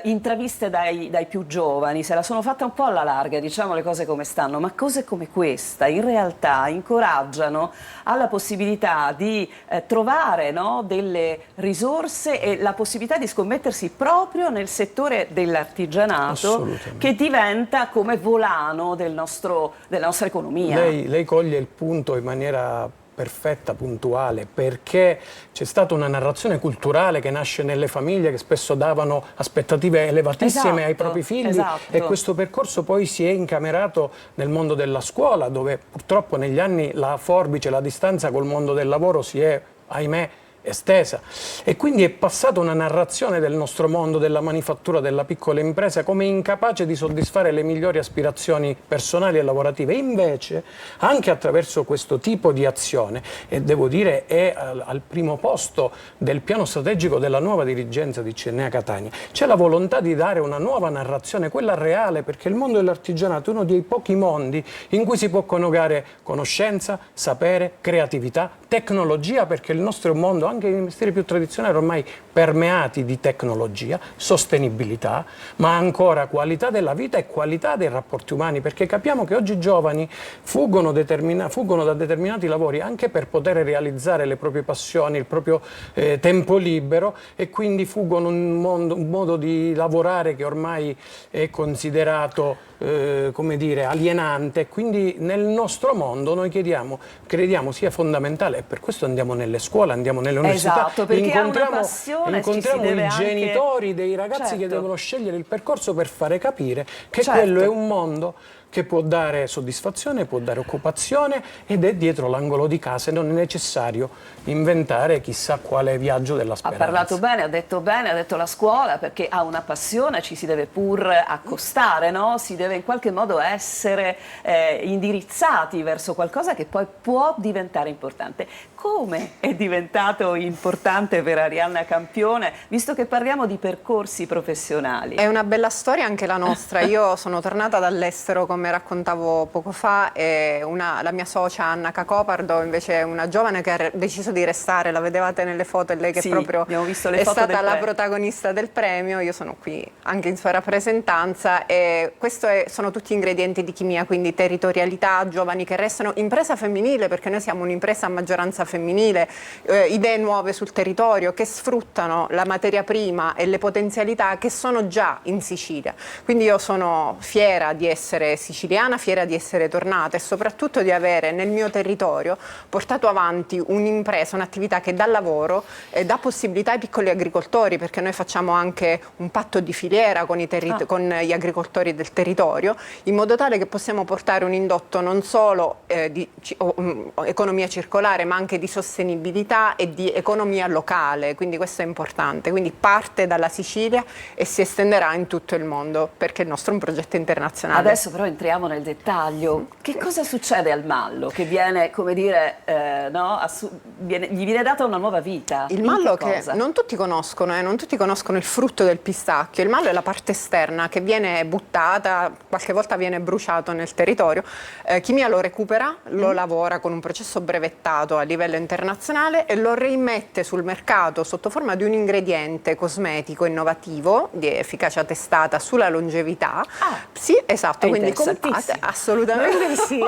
intraviste dai più giovani, se la sono fatta un po' alla larga, diciamo le cose come stanno, ma cose come questa in realtà incoraggiano alla possibilità di trovare, no, delle risorse e la possibilità di scommettersi proprio nel settore dell'artigianato, che diventa come volano della nostra economia. Lei coglie il punto in maniera perfetta, puntuale, perché c'è stata una narrazione culturale che nasce nelle famiglie che spesso davano aspettative elevatissime ai propri figli, e questo percorso poi si è incamerato nel mondo della scuola, dove purtroppo negli anni la forbice, la distanza col mondo del lavoro si è, ahimè, estesa, e quindi è passata una narrazione del nostro mondo, della manifattura, della piccola impresa, come incapace di soddisfare le migliori aspirazioni personali e lavorative. Invece, anche attraverso questo tipo di azione, e devo dire è al primo posto del piano strategico della nuova dirigenza di CNA Catania, c'è la volontà di dare una nuova narrazione, quella reale, perché il mondo dell'artigianato è uno dei pochi mondi in cui si può coniugare conoscenza, sapere, creatività, tecnologia, perché il nostro è un mondo, anche i mestieri più tradizionali, ormai permeati di tecnologia, sostenibilità, ma ancora qualità della vita e qualità dei rapporti umani, perché capiamo che oggi i giovani fuggono da determinati lavori anche per poter realizzare le proprie passioni, il proprio tempo libero, e quindi fuggono un modo di lavorare che ormai è considerato come dire, alienante. Quindi nel nostro mondo noi crediamo sia fondamentale, e per questo andiamo nelle scuole, andiamo nelle università, incontriamo i genitori dei ragazzi che devono scegliere il percorso per fare capire che quello è un mondo che può dare soddisfazione, può dare occupazione, ed è dietro l'angolo di casa, e non è necessario inventare chissà quale viaggio della speranza. Ha parlato bene, ha detto la scuola, perché ha una passione, ci si deve pur accostare, no? Si deve in qualche modo essere indirizzati verso qualcosa che poi può diventare importante. Come è diventato importante per Arianna Campione, visto che parliamo di percorsi professionali? È una bella storia anche la nostra. Io sono tornata dall'estero, come raccontavo poco fa, e la mia socia Anna Cacopardo invece è una giovane che ha deciso di restare. La vedevate nelle foto, e lei che proprio è stata la protagonista del premio. Io sono qui anche in sua rappresentanza, e sono tutti ingredienti di Chimia, quindi territorialità, giovani che restano, impresa femminile, perché noi siamo un'impresa a maggioranza femminile, idee nuove sul territorio che sfruttano la materia prima e le potenzialità che sono già in Sicilia. Quindi io sono fiera di essere siciliana, fiera di essere tornata e soprattutto di avere nel mio territorio portato avanti un'impresa, un'attività che dà lavoro e dà possibilità ai piccoli agricoltori, perché noi facciamo anche un patto di filiera con con gli agricoltori del territorio, in modo tale che possiamo portare un indotto non solo di economia circolare, ma anche di sostenibilità e di economia locale, quindi questo è importante. Quindi parte dalla Sicilia e si estenderà in tutto il mondo, perché il nostro è un progetto internazionale. Adesso però entriamo nel dettaglio. Che cosa succede al mallo che viene, come dire, gli viene data una nuova vita? Il mallo che non tutti conoscono, non tutti conoscono il frutto del pistacchio. Il mallo è la parte esterna che viene buttata, qualche volta viene bruciato nel territorio. Chimia lo recupera, lo lavora con un processo brevettato a livello internazionale e lo reimmette sul mercato sotto forma di un ingrediente cosmetico innovativo di efficacia testata sulla longevità. Sì, esatto, quindi assolutamente sì.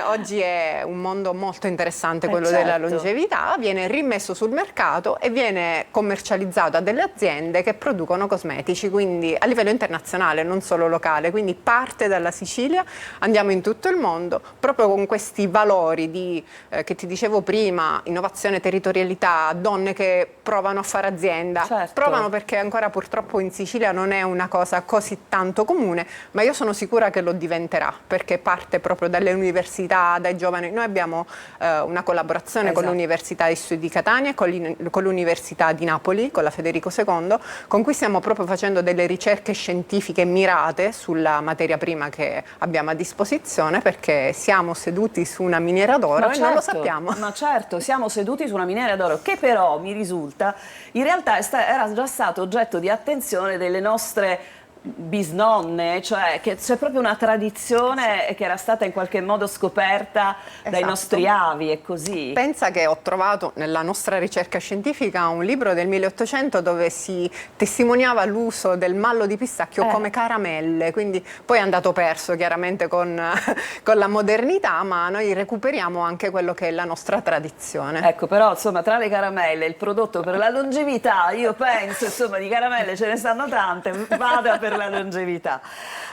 Oggi è un mondo molto interessante quello della longevità, viene rimesso sul mercato e viene commercializzato a delle aziende che producono cosmetici, quindi a livello internazionale, non solo locale, quindi parte dalla Sicilia, andiamo in tutto il mondo, proprio con questi valori che ti dicevo prima, innovazione, territorialità, donne che provano a fare azienda, provano perché ancora purtroppo in Sicilia non è una cosa così tanto comune, ma io sono sicura che lo diventerà, perché parte proprio dalle università, dai giovani. Noi abbiamo una collaborazione con l'Università di Studi di Catania e con l'Università di Napoli, con la Federico II, con cui stiamo proprio facendo delle ricerche scientifiche mirate sulla materia prima che abbiamo a disposizione, perché siamo seduti su una miniera d'oro e non lo sappiamo. Ma certo, siamo seduti su una miniera d'oro che però, mi risulta, in realtà era già stato oggetto di attenzione delle nostre bisnonne, cioè che c'è proprio una tradizione che era stata in qualche modo scoperta dai nostri avi e così. Pensa che ho trovato nella nostra ricerca scientifica un libro del 1800 dove si testimoniava l'uso del mallo di pistacchio come caramelle, quindi poi è andato perso chiaramente con la modernità, ma noi recuperiamo anche quello che è la nostra tradizione. Ecco, però insomma tra le caramelle, il prodotto per la longevità, io penso insomma di caramelle ce ne stanno tante, vada per la longevità.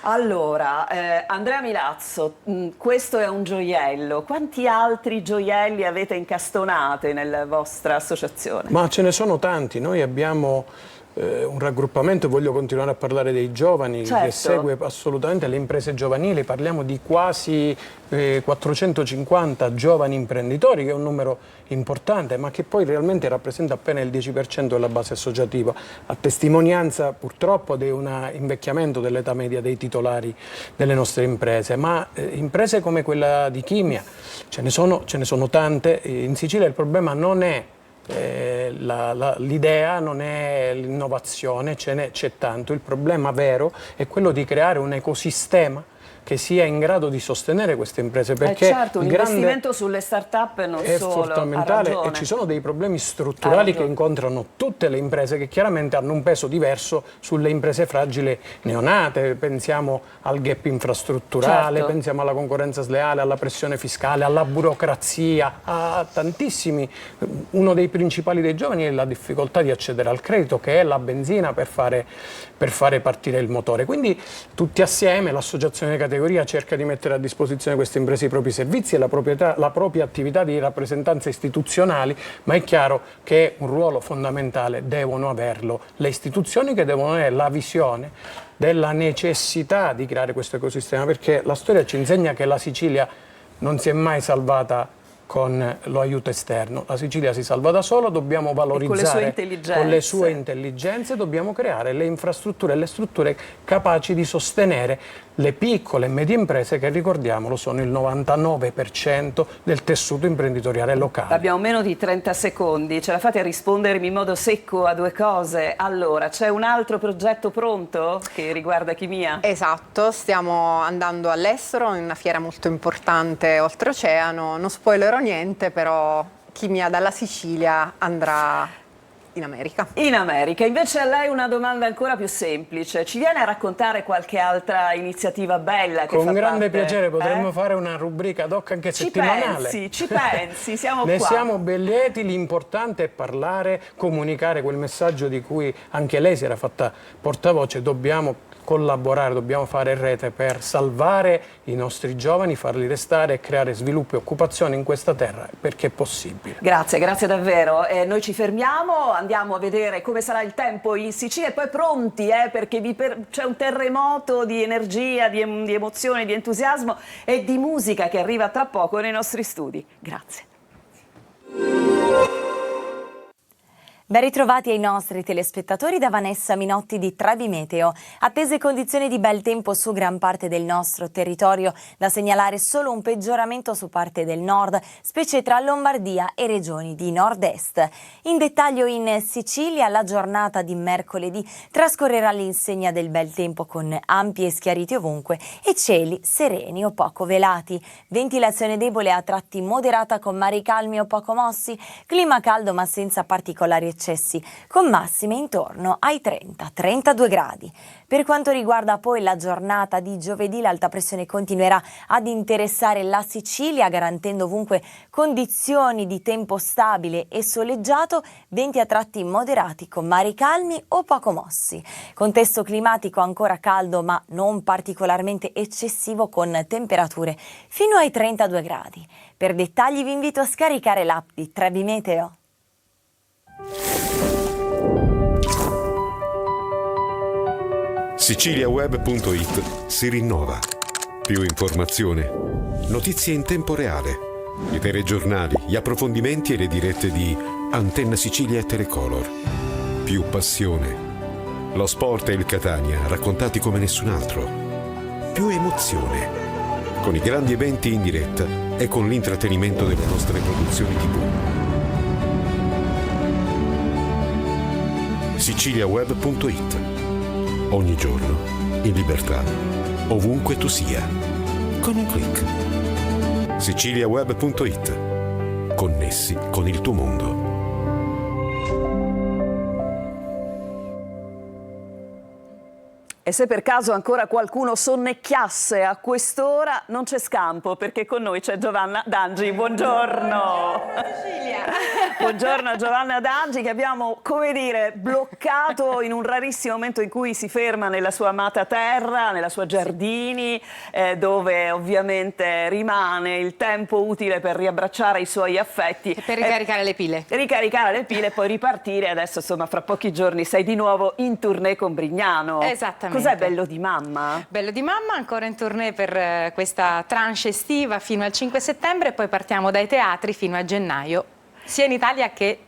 Allora, Andrea Milazzo, questo è un gioiello. Quanti altri gioielli avete incastonate nella vostra associazione? Ma ce ne sono tanti. Noi abbiamo un raggruppamento, voglio continuare a parlare dei giovani, che segue assolutamente le imprese giovanili. Parliamo di quasi 450 giovani imprenditori, che è un numero importante, ma che poi realmente rappresenta appena il 10% della base associativa, a testimonianza purtroppo di un invecchiamento dell'età media dei titolari delle nostre imprese. Ma imprese come quella di Chimia, ce ne sono tante. In Sicilia il problema non è l'idea, non è l'innovazione, c'è tanto. Il problema vero è quello di creare un ecosistema che sia in grado di sostenere queste imprese, perché certo, l'investimento sulle start-up non è solo fondamentale, e ci sono dei problemi strutturali che incontrano tutte le imprese, che chiaramente hanno un peso diverso sulle imprese fragili neonate. Pensiamo al gap infrastrutturale, pensiamo alla concorrenza sleale, alla pressione fiscale, alla burocrazia, a tantissimi. Uno dei principali dei giovani è la difficoltà di accedere al credito, che è la benzina per fare partire il motore. Quindi tutti assieme l'associazione di categoria cerca di mettere a disposizione queste imprese i propri servizi e la propria attività di rappresentanza istituzionali, ma è chiaro che un ruolo fondamentale devono averlo le istituzioni, che devono avere la visione della necessità di creare questo ecosistema, perché la storia ci insegna che la Sicilia non si è mai salvata con lo aiuto esterno. La Sicilia si salva da sola, dobbiamo valorizzare con le sue intelligenze, dobbiamo creare le infrastrutture e le strutture capaci di sostenere le piccole e medie imprese, che ricordiamolo sono il 99% del tessuto imprenditoriale locale. Abbiamo meno di 30 secondi, ce la fate a rispondermi in modo secco a due cose? Allora, c'è un altro progetto pronto che riguarda Chimia? Esatto, stiamo andando all'estero in una fiera molto importante oltreoceano, non spoilerò niente, però Chimia dalla Sicilia andrà in America. In America. Invece a lei una domanda ancora più semplice. Ci viene a raccontare qualche altra iniziativa bella che Con fa grande parte, piacere potremmo fare una rubrica ad hoc anche Ci settimanale. ci pensi, siamo Ne qua. siamo ben lieti, l'importante è parlare, comunicare quel messaggio di cui anche lei si era fatta portavoce. Dobbiamo collaborare, dobbiamo fare rete per salvare i nostri giovani, farli restare e creare sviluppo e occupazione in questa terra, perché è possibile. Grazie, grazie davvero. Noi ci fermiamo, andiamo a vedere come sarà il tempo in Sicilia e poi pronti, perché c'è un terremoto di energia, di emozione, di entusiasmo e di musica che arriva tra poco nei nostri studi. Grazie. Ben ritrovati ai nostri telespettatori da Vanessa Minotti di Trebi Meteo. Attese condizioni di bel tempo su gran parte del nostro territorio, da segnalare solo un peggioramento su parte del nord, specie tra Lombardia e regioni di nord-est. In dettaglio in Sicilia la giornata di mercoledì trascorrerà all'insegna del bel tempo con ampi e schiariti ovunque e cieli sereni o poco velati. Ventilazione debole a tratti moderata con mari calmi o poco mossi, clima caldo ma senza particolari eccessi, con massime intorno ai 30-32 gradi. Per quanto riguarda poi la giornata di giovedì, l'alta pressione continuerà ad interessare la Sicilia, garantendo ovunque condizioni di tempo stabile e soleggiato, venti a tratti moderati con mari calmi o poco mossi. Contesto climatico ancora caldo ma non particolarmente eccessivo, con temperature fino ai 32 gradi. Per dettagli vi invito a scaricare l'app di Trebi Meteo. Siciliaweb.it si rinnova. Più informazione, notizie in tempo reale, i telegiornali, gli approfondimenti e le dirette di Antenna Sicilia e Telecolor. Più passione, lo sport e il Catania raccontati come nessun altro. Più emozione, con i grandi eventi in diretta e con l'intrattenimento delle nostre produzioni TV. Siciliaweb.it. Ogni giorno, in libertà, ovunque tu sia, con un click. Siciliaweb.it. Connessi con il tuo mondo. E se per caso ancora qualcuno sonnecchiasse a quest'ora, non c'è scampo, perché con noi c'è Giovanna Dangi. Buongiorno! Buongiorno Giovanna Dangi, che abbiamo, come dire, bloccato in un rarissimo momento in cui si ferma nella sua amata terra, nella sua Giardini, dove ovviamente rimane il tempo utile per riabbracciare i suoi affetti. E per ricaricare le pile. Ricaricare le pile e poi ripartire. Adesso, insomma, fra pochi giorni sei di nuovo in tournée con Brignano. Esattamente. Cos'è Bello di Mamma? Bello di Mamma, ancora in tournée per questa tranche estiva fino al 5 settembre e poi partiamo dai teatri fino a gennaio, sia in Italia che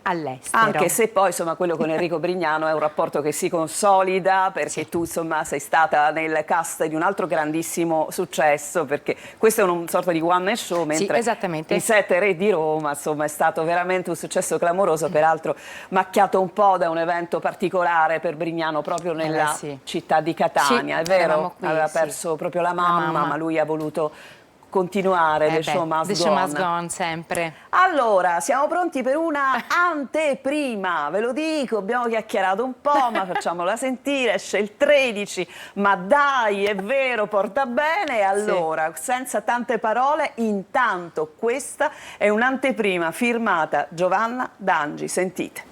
all'estero. Anche se poi, insomma, quello con Enrico Brignano è un rapporto che si consolida, perché tu, insomma, sei stata nel cast di un altro grandissimo successo, perché questo è una sorta di one man show, mentre i Sette Re di Roma, insomma, è stato veramente un successo clamoroso, peraltro macchiato un po' da un evento particolare per Brignano proprio nella città di Catania, è vero? Qui, aveva perso proprio la mamma, ma lui ha voluto continuare, The Show Must Go On, sempre. Allora, siamo pronti per una anteprima, ve lo dico, abbiamo chiacchierato un po', ma facciamola sentire, esce il 13, ma dai, è vero, porta bene. Allora, senza tante parole, intanto questa è un'anteprima firmata Giovanna Dangi, sentite.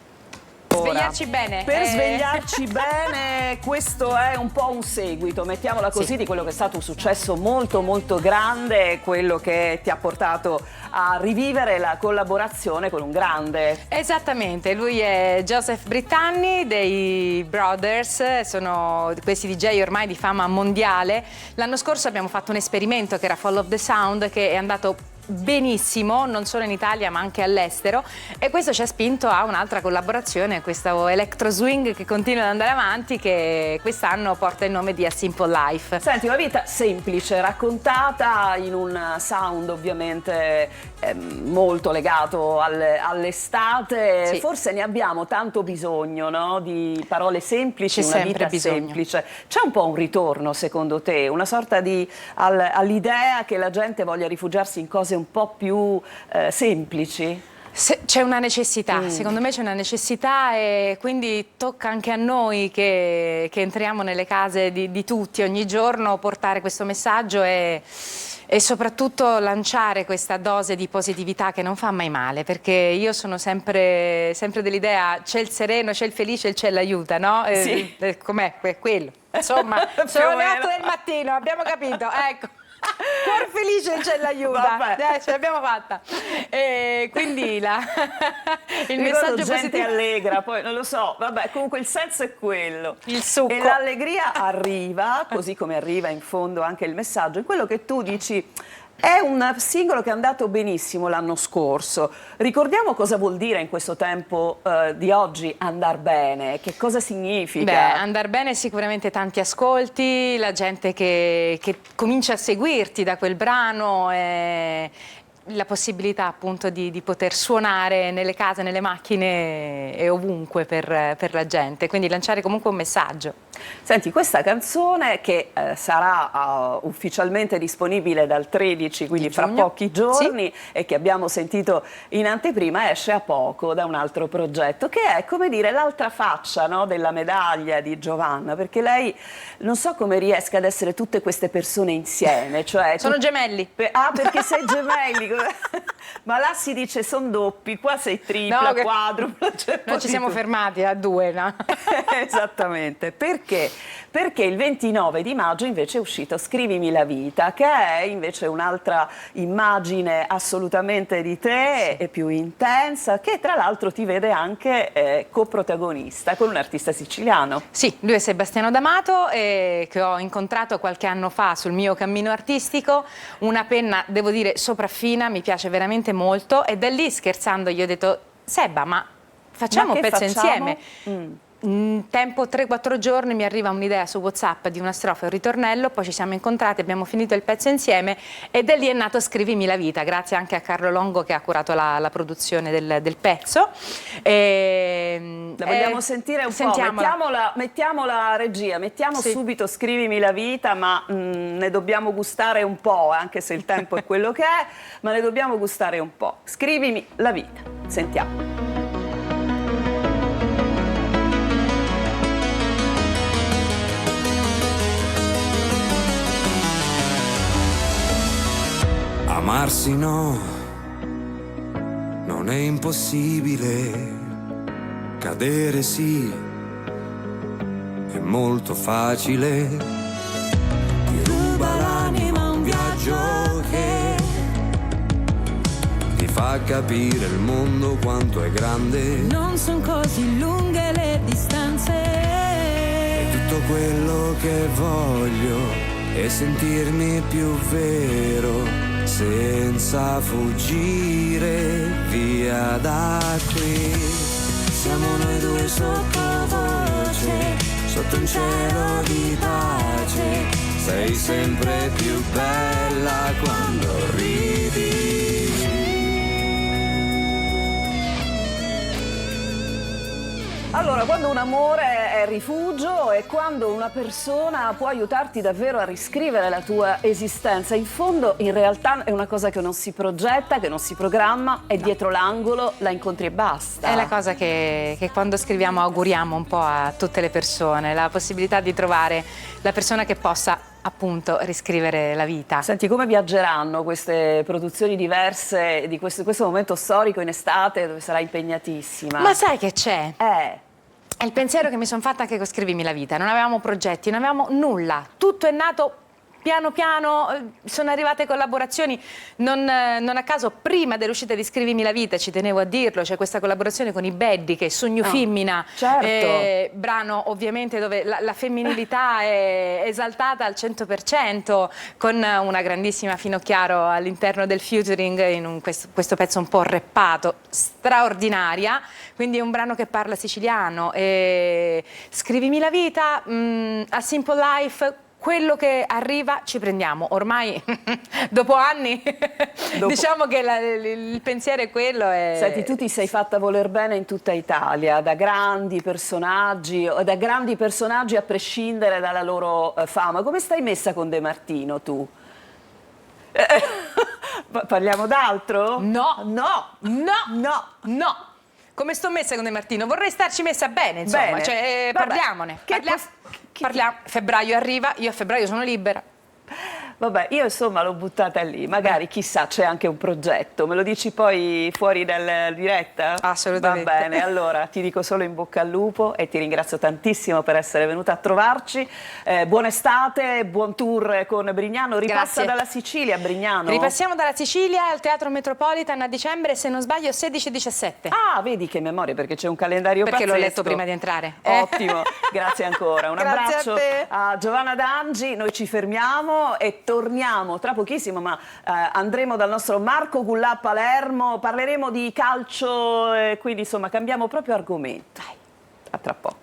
Svegliarci bene. Per svegliarci bene, questo è un po' un seguito, mettiamola così, di quello che è stato un successo molto molto grande, quello che ti ha portato a rivivere la collaborazione con un grande. Esattamente, lui è Joseph Britanni dei Brothers, sono questi DJ ormai di fama mondiale. L'anno scorso abbiamo fatto un esperimento che era Fall of the Sound, che è andato benissimo, non solo in Italia ma anche all'estero, e questo ci ha spinto a un'altra collaborazione, questo electro swing che continua ad andare avanti, che quest'anno porta il nome di A Simple Life. Senti, una vita semplice, raccontata in un sound ovviamente molto legato all'estate, forse ne abbiamo tanto bisogno, no? Di parole semplici, una vita semplice. C'è un po' un ritorno, secondo te, una sorta di all'idea che la gente voglia rifugiarsi in cose un po' più semplici? C'è una necessità, secondo me c'è una necessità, e quindi tocca anche a noi che entriamo nelle case di tutti ogni giorno portare questo messaggio e soprattutto lanciare questa dose di positività che non fa mai male, perché io sono sempre dell'idea c'è il sereno, c'è il felice, il c'è l'aiuta, no? Sì. Com'è? Quello. Insomma, sono le 8 del mattino, abbiamo capito, ecco. Cuor felice c'è l'aiuta, ce l'abbiamo fatta. E quindi il messaggio gente positivo allegra, poi non lo so, vabbè, comunque il senso è quello. Il succo. E l'allegria arriva, così come arriva in fondo anche il messaggio, in quello che tu dici. È un singolo che è andato benissimo l'anno scorso. Ricordiamo cosa vuol dire in questo tempo di oggi andar bene, che cosa significa? Beh, andar bene sicuramente tanti ascolti, la gente che comincia a seguirti da quel brano, la possibilità appunto di poter suonare nelle case, nelle macchine e ovunque per la gente, quindi lanciare comunque un messaggio. Senti, questa canzone che sarà ufficialmente disponibile dal 13, quindi fra pochi giorni, sì, e che abbiamo sentito in anteprima, esce a poco da un altro progetto, che è, come dire, l'altra faccia, no, della medaglia di Giovanna, perché lei non so come riesca ad essere tutte queste persone insieme. Cioè, sono gemelli. Perché sei gemelli. Ma là si dice son doppi, qua sei tripla, quadrupla. Noi ci siamo fermati a 2, no? Esattamente. Perché? Perché il 29 di maggio invece è uscito Scrivimi la vita, che è invece un'altra immagine assolutamente di te, e più intensa, che tra l'altro ti vede anche coprotagonista con un artista siciliano. Sì, lui è Sebastiano D'Amato, che ho incontrato qualche anno fa sul mio cammino artistico, una penna, devo dire, sopraffina, mi piace veramente molto, e da lì, scherzando, gli ho detto: Seba, ma facciamo un pezzo insieme? In tempo 3-4 giorni mi arriva un'idea su WhatsApp di una strofa e un ritornello, poi ci siamo incontrati, abbiamo finito il pezzo insieme, e da lì è nato Scrivimi la vita, grazie anche a Carlo Longo che ha curato la produzione del pezzo. La vogliamo sentire un po'? Mettiamola regia, mettiamo subito Scrivimi la vita, ma ne dobbiamo gustare un po', anche se il tempo è quello che è, ma ne dobbiamo gustare un po'. Scrivimi la vita, sentiamo. Amarsi no, non è impossibile, cadere sì, è molto facile, ti ruba l'anima un viaggio che ti fa capire il mondo quanto è grande. Non son così lunghe le distanze, e tutto quello che voglio è sentirmi più vero, senza fuggire via da qui. Siamo noi due sottovoce, sotto un cielo di pace. Sei sempre più bella quando ridi. Allora, quando un amore è rifugio e quando una persona può aiutarti davvero a riscrivere la tua esistenza, in fondo in realtà è una cosa che non si progetta, che non si programma, è dietro l'angolo, la incontri e basta. È la cosa che quando scriviamo auguriamo un po' a tutte le persone, la possibilità di trovare la persona che possa appunto riscrivere la vita. Senti, come viaggeranno queste produzioni diverse di questo momento storico in estate, dove sarai impegnatissima? Ma sai che c'è? È il pensiero che mi sono fatta anche con Scrivimi la vita. Non avevamo progetti, non avevamo nulla. Tutto è nato piano piano, sono arrivate collaborazioni, non a caso prima dell'uscita di Scrivimi la vita, ci tenevo a dirlo, c'è questa collaborazione con i Beddi, che è Sogno Femmina, certo. Brano ovviamente dove la femminilità è esaltata al 100%, con una grandissima Finocchiaro all'interno del featuring, in questo pezzo un po' rappato, straordinaria, quindi è un brano che parla siciliano. Scrivimi la vita, a Simple Life, quello che arriva ci prendiamo, ormai dopo anni diciamo che il pensiero è quello. Senti, tu ti sei fatta voler bene in tutta Italia, da grandi personaggi a prescindere dalla loro fama. Come stai messa con De Martino tu? Parliamo d'altro? No. No. Come sto messa con De Martino? Vorrei starci messa bene, insomma. Bene. Cioè, Vabbè. parliamone. Parliamo. Febbraio arriva, io a febbraio sono libera. Vabbè, io insomma l'ho buttata lì, magari chissà c'è anche un progetto, me lo dici poi fuori dalla diretta? Assolutamente. Va bene, allora ti dico solo in bocca al lupo e ti ringrazio tantissimo per essere venuta a trovarci, buona estate, buon tour con Brignano, ripassa Grazie. dalla Sicilia Brignano? Ripassiamo dalla Sicilia al Teatro Metropolitan a dicembre, se non sbaglio 16 e 17. Ah, vedi che memoria, perché c'è un calendario Perché l'ho pazzesco. letto prima di entrare. Ottimo, grazie ancora. Un Grazie abbraccio a te. a Giovanna Dangi, noi ci fermiamo e torniamo tra pochissimo, ma andremo dal nostro Marco Gullà a Palermo, parleremo di calcio, quindi insomma cambiamo proprio argomento. Dai, a tra poco.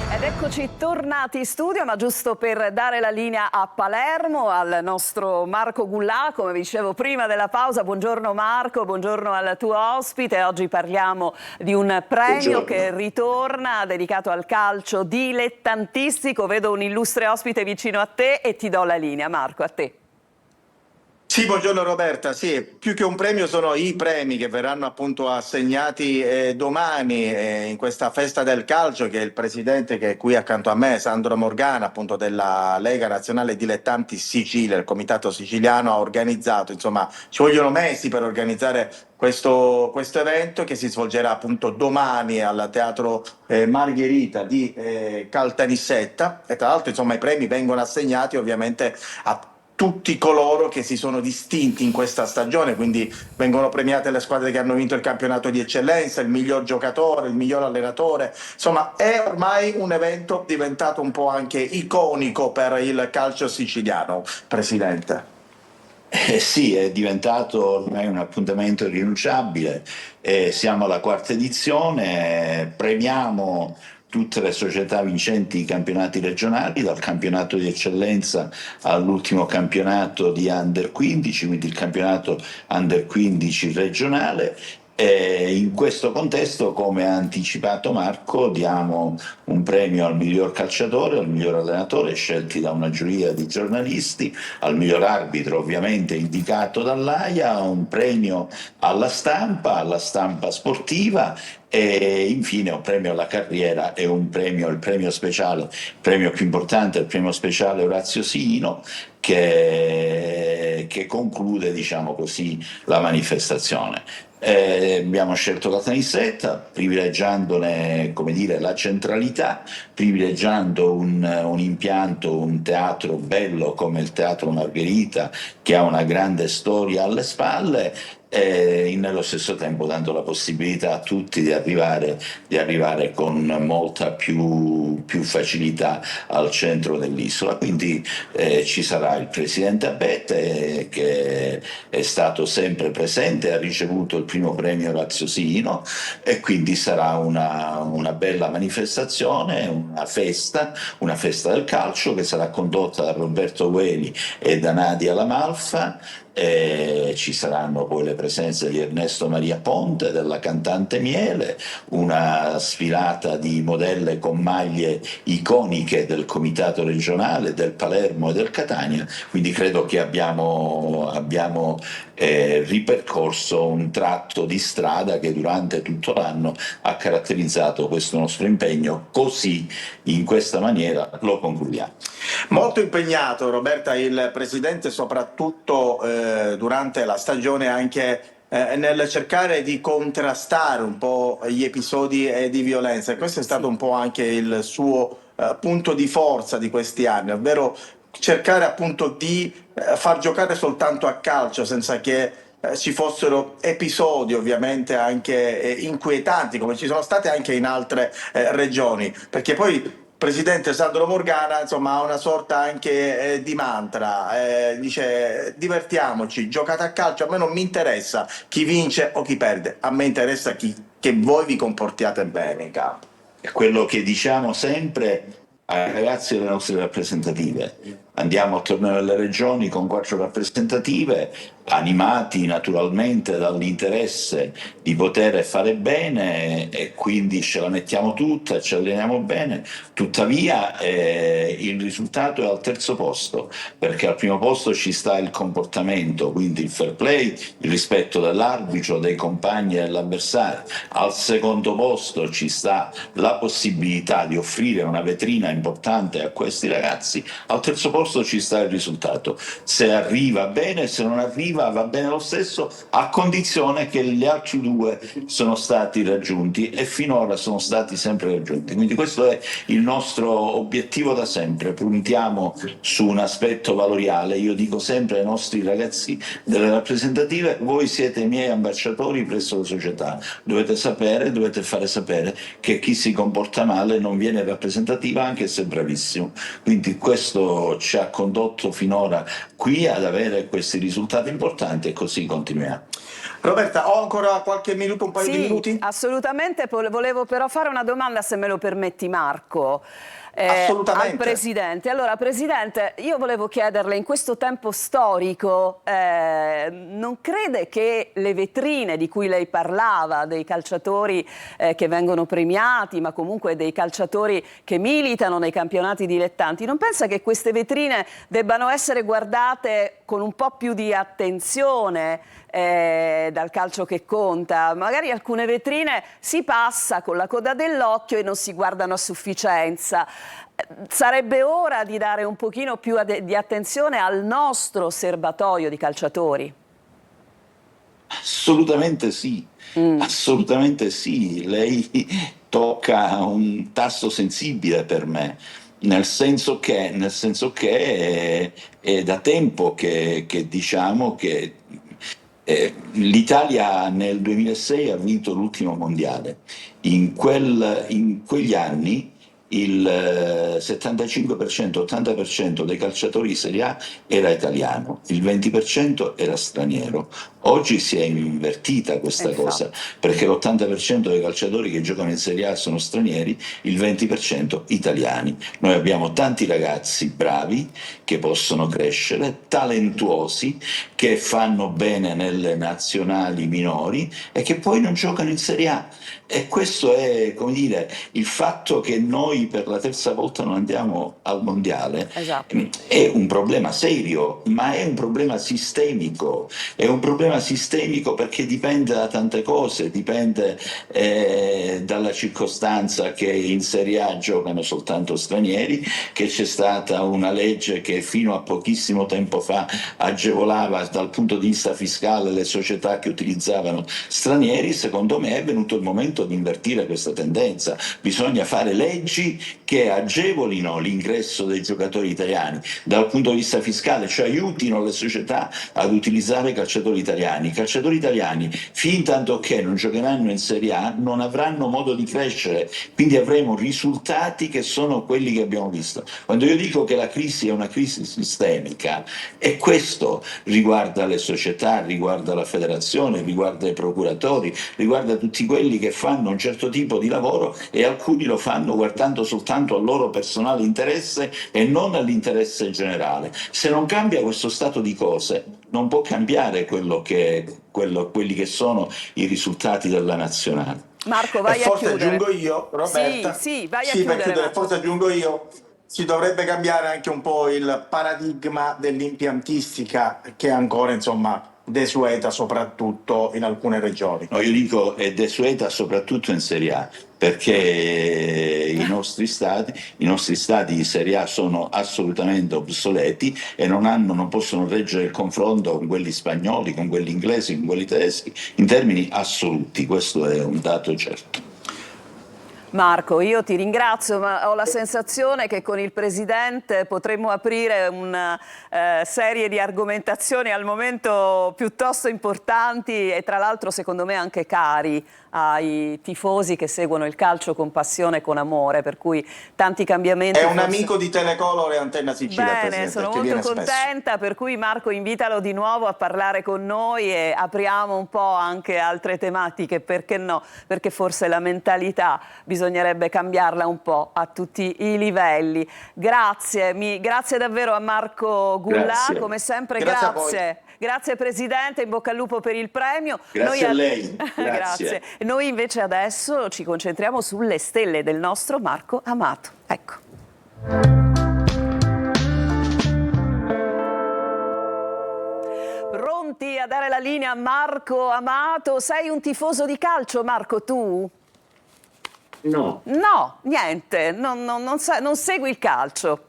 Ed eccoci tornati in studio, ma giusto per dare la linea a Palermo al nostro Marco Gullà, come vi dicevo prima della pausa. Buongiorno Marco, buongiorno al tuo ospite. Oggi parliamo di un premio che ritorna dedicato al calcio dilettantistico. Vedo un illustre ospite vicino a te e ti do la linea. Marco, a te. Sì, buongiorno Roberta. Sì, più che un premio sono i premi che verranno appunto assegnati domani in questa festa del calcio, che il presidente che è qui accanto a me, Sandro Morgana, appunto della Lega Nazionale Dilettanti Sicilia, il comitato siciliano, ha organizzato. Insomma, ci vogliono mesi per organizzare questo evento che si svolgerà appunto domani al Teatro Margherita di Caltanissetta, e tra l'altro insomma i premi vengono assegnati ovviamente a tutti coloro che si sono distinti in questa stagione, quindi vengono premiate le squadre che hanno vinto il campionato di eccellenza, il miglior giocatore, il miglior allenatore. Insomma, è ormai un evento diventato un po' anche iconico per il calcio siciliano, Presidente. Sì, è diventato ormai un appuntamento irrinunciabile. Siamo alla quarta edizione, premiamo tutte le società vincenti i campionati regionali, dal campionato di eccellenza all'ultimo campionato di Under 15, quindi il campionato Under 15 regionale. In questo contesto, come ha anticipato Marco, diamo un premio al miglior calciatore, al miglior allenatore, scelti da una giuria di giornalisti, al miglior arbitro ovviamente indicato dall'AIA, un premio alla stampa sportiva e infine un premio alla carriera e un premio, il premio speciale, il premio più importante, il premio speciale Orazio Siino, che conclude, diciamo così, la manifestazione. Abbiamo scelto Caltanissetta privilegiandone, come dire, la centralità, privilegiando un impianto, un teatro bello come il Teatro Margherita, che ha una grande storia alle spalle, e nello stesso tempo dando la possibilità a tutti di arrivare con molta più facilità al centro dell'isola. Quindi ci sarà il presidente Abete, che è stato sempre presente, ha ricevuto il primo premio Orazio Siino, e quindi sarà una bella manifestazione, una festa del calcio che sarà condotta da Roberto Gueli e da Nadia Lamalfa. Ci saranno poi le presenze di Ernesto Maria Ponte, della cantante Miele, una sfilata di modelle con maglie iconiche del comitato regionale, del Palermo e del Catania, quindi credo che abbiamo ripercorso un tratto di strada che durante tutto l'anno ha caratterizzato questo nostro impegno, così in questa maniera lo concludiamo. Molto impegnato Roberta il Presidente, soprattutto durante la stagione, anche nel cercare di contrastare un po' gli episodi di violenza, e questo è stato un po' anche il suo punto di forza di questi anni, ovvero cercare appunto di far giocare soltanto a calcio senza che ci fossero episodi ovviamente anche inquietanti, come ci sono state anche in altre regioni, perché poi Presidente Sandro Morgana insomma ha una sorta anche di mantra, dice divertiamoci, giocate a calcio, a me non mi interessa chi vince o chi perde, a me interessa che voi vi comportiate bene in campo. È quello che diciamo sempre ai ragazzi delle nostre rappresentative: andiamo al torneo delle regioni con 4 rappresentative, animati naturalmente dall'interesse di poter fare bene, e quindi ce la mettiamo tutta, ci alleniamo bene. Tuttavia il risultato è al terzo posto, perché al primo posto ci sta il comportamento, quindi il fair play, il rispetto dell'arbitro, dei compagni e dell'avversario. Al secondo posto ci sta la possibilità di offrire una vetrina importante a questi ragazzi. Al terzo posto ci sta il risultato. Se arriva bene, se non arriva va bene lo stesso, a condizione che gli altri 2 sono stati raggiunti, e finora sono stati sempre raggiunti. Quindi questo è il nostro obiettivo da sempre. Puntiamo su un aspetto valoriale. Io dico sempre ai nostri ragazzi delle rappresentative: voi siete i miei ambasciatori presso la società, dovete sapere, dovete fare sapere che chi si comporta male non viene rappresentativa, anche se è bravissimo. Quindi questo ci ha condotto finora qui ad avere questi risultati importanti, e così continuiamo. Roberta, ho ancora qualche minuto, un paio di minuti? Assolutamente, volevo però fare una domanda, se me lo permetti, Marco. Assolutamente. Al Presidente. Allora, Presidente, io volevo chiederle, in questo tempo storico, non crede che le vetrine di cui lei parlava, dei calciatori che vengono premiati, ma comunque dei calciatori che militano nei campionati dilettanti, non pensa che queste vetrine debbano essere guardate con un po' più di attenzione dal calcio che conta? Magari alcune vetrine si passa con la coda dell'occhio e non si guardano a sufficienza. Sarebbe ora di dare un pochino più di attenzione al nostro serbatoio di calciatori? Assolutamente sì, assolutamente sì. Lei tocca un tasto sensibile per me, nel senso che è da tempo che diciamo che l'Italia nel 2006 ha vinto l'ultimo mondiale. In quegli anni il 75%, 80% dei calciatori di Serie A era italiano, il 20% era straniero. Oggi si è invertita questa cosa, perché l'80% dei calciatori che giocano in Serie A sono stranieri, il 20% italiani. Noi abbiamo tanti ragazzi bravi che possono crescere, talentuosi, che fanno bene nelle nazionali minori e che poi non giocano in Serie A. E questo è, come dire, il fatto che noi per la terza volta non andiamo al mondiale. È un problema serio, ma è un problema sistemico. È un problema sistemico perché dipende da tante cose, dipende dalla circostanza che in Serie A giocano soltanto stranieri, che c'è stata una legge che fino a pochissimo tempo fa agevolava dal punto di vista fiscale le società che utilizzavano stranieri. Secondo me è venuto il momento di invertire questa tendenza. Bisogna fare leggi che agevolino l'ingresso dei giocatori italiani dal punto di vista fiscale, cioè aiutino le società ad utilizzare calciatori italiani. I calciatori italiani, fin tanto che non giocheranno in Serie A, non avranno modo di crescere, quindi avremo risultati che sono quelli che abbiamo visto. Quando io dico che la crisi è una crisi sistemica, e questo riguarda le società, riguarda la federazione, riguarda i procuratori, riguarda tutti quelli che fanno un certo tipo di lavoro, e alcuni lo fanno guardando soltanto al loro personale interesse e non all'interesse generale. Se non cambia questo stato di cose, non può cambiare quelli che sono i risultati della nazionale. Marco, vai a chiudere. Forse aggiungo io, Roberta. Sì, vai a chiudere. Per chiudere, forse aggiungo io, si dovrebbe cambiare anche un po' il paradigma dell'impiantistica, che è ancora, insomma, desueta soprattutto in alcune regioni. No, io dico è desueta soprattutto in Serie A, perché i nostri stadi di Serie A sono assolutamente obsoleti e non possono reggere il confronto con quelli spagnoli, con quelli inglesi, con quelli tedeschi, in termini assoluti. Questo è un dato certo. Marco, io ti ringrazio, ma ho la sensazione che con il Presidente potremmo aprire una serie di argomentazioni al momento piuttosto importanti e tra l'altro secondo me anche cari ai tifosi che seguono il calcio con passione e con amore, per cui tanti cambiamenti. È un amico di Telecolor e Antenna Sicilia. Bene, sono molto contenta, per cui Marco, invitalo di nuovo a parlare con noi e apriamo un po' anche altre tematiche, perché no? Perché forse la mentalità bisogna bisognerebbe cambiarla un po' a tutti i livelli. Grazie davvero a Marco Gullà, Grazie. come sempre Grazie. Grazie Presidente, in bocca al lupo per il premio. Grazie a lei. Grazie. Noi invece adesso ci concentriamo sulle stelle del nostro Marco Amato. Ecco. Pronti a dare la linea a Marco Amato? Sei un tifoso di calcio, Marco, tu? No. No, niente, non segui il calcio.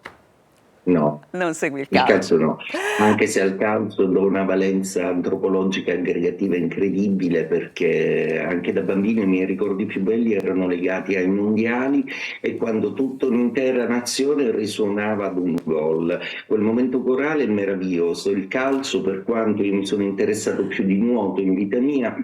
No, non segui il il calcio. calcio no, anche se al calcio do una valenza antropologica aggregativa incredibile, perché anche da bambino i miei ricordi più belli erano legati ai mondiali e quando tutta un'intera nazione risuonava ad un gol. Quel momento corale è meraviglioso. Il calcio, per quanto io mi sono interessato più di nuoto in vita mia,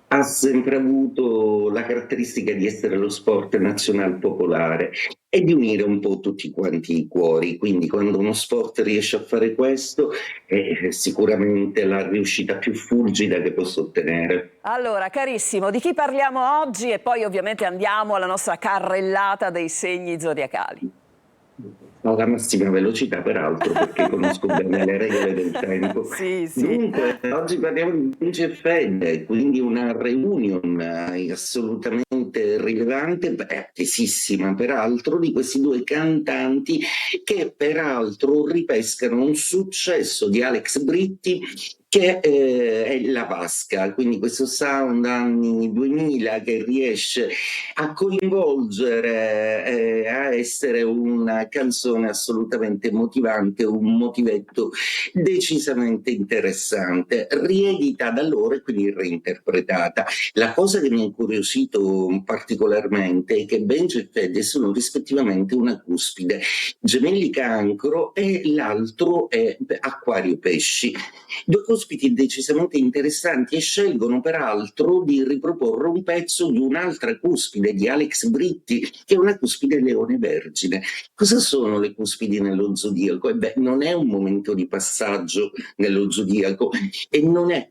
ha sempre avuto la caratteristica di essere lo sport nazional popolare e di unire un po' tutti quanti i cuori. Quindi quando uno sport riesce a fare questo è sicuramente la riuscita più fulgida che posso ottenere. Allora, carissimo, di chi parliamo oggi? E poi ovviamente andiamo alla nostra carrellata dei segni zodiacali. Alla massima velocità, peraltro, perché conosco bene le regole del tempo. Sì. Dunque, oggi parliamo di Vince e Fede, quindi una reunion assolutamente rilevante, attesissima peraltro, di questi due cantanti che peraltro ripescano un successo di Alex Britti che è la vasca, quindi questo sound anni 2000 che riesce a coinvolgere, a essere una canzone assolutamente motivante, un motivetto decisamente interessante, riedita da loro e quindi reinterpretata. La cosa che mi ha incuriosito particolarmente è che Benji e Fede sono rispettivamente una cuspide, Gemelli Cancro e l'altro è Acquario Pesci. Due ospiti decisamente interessanti e scelgono peraltro di riproporre un pezzo di un'altra cuspide di Alex Britti, che è una cuspide Leone Vergine. Cosa sono le cuspidi nello zodiaco? Non è un momento di passaggio nello zodiaco e non è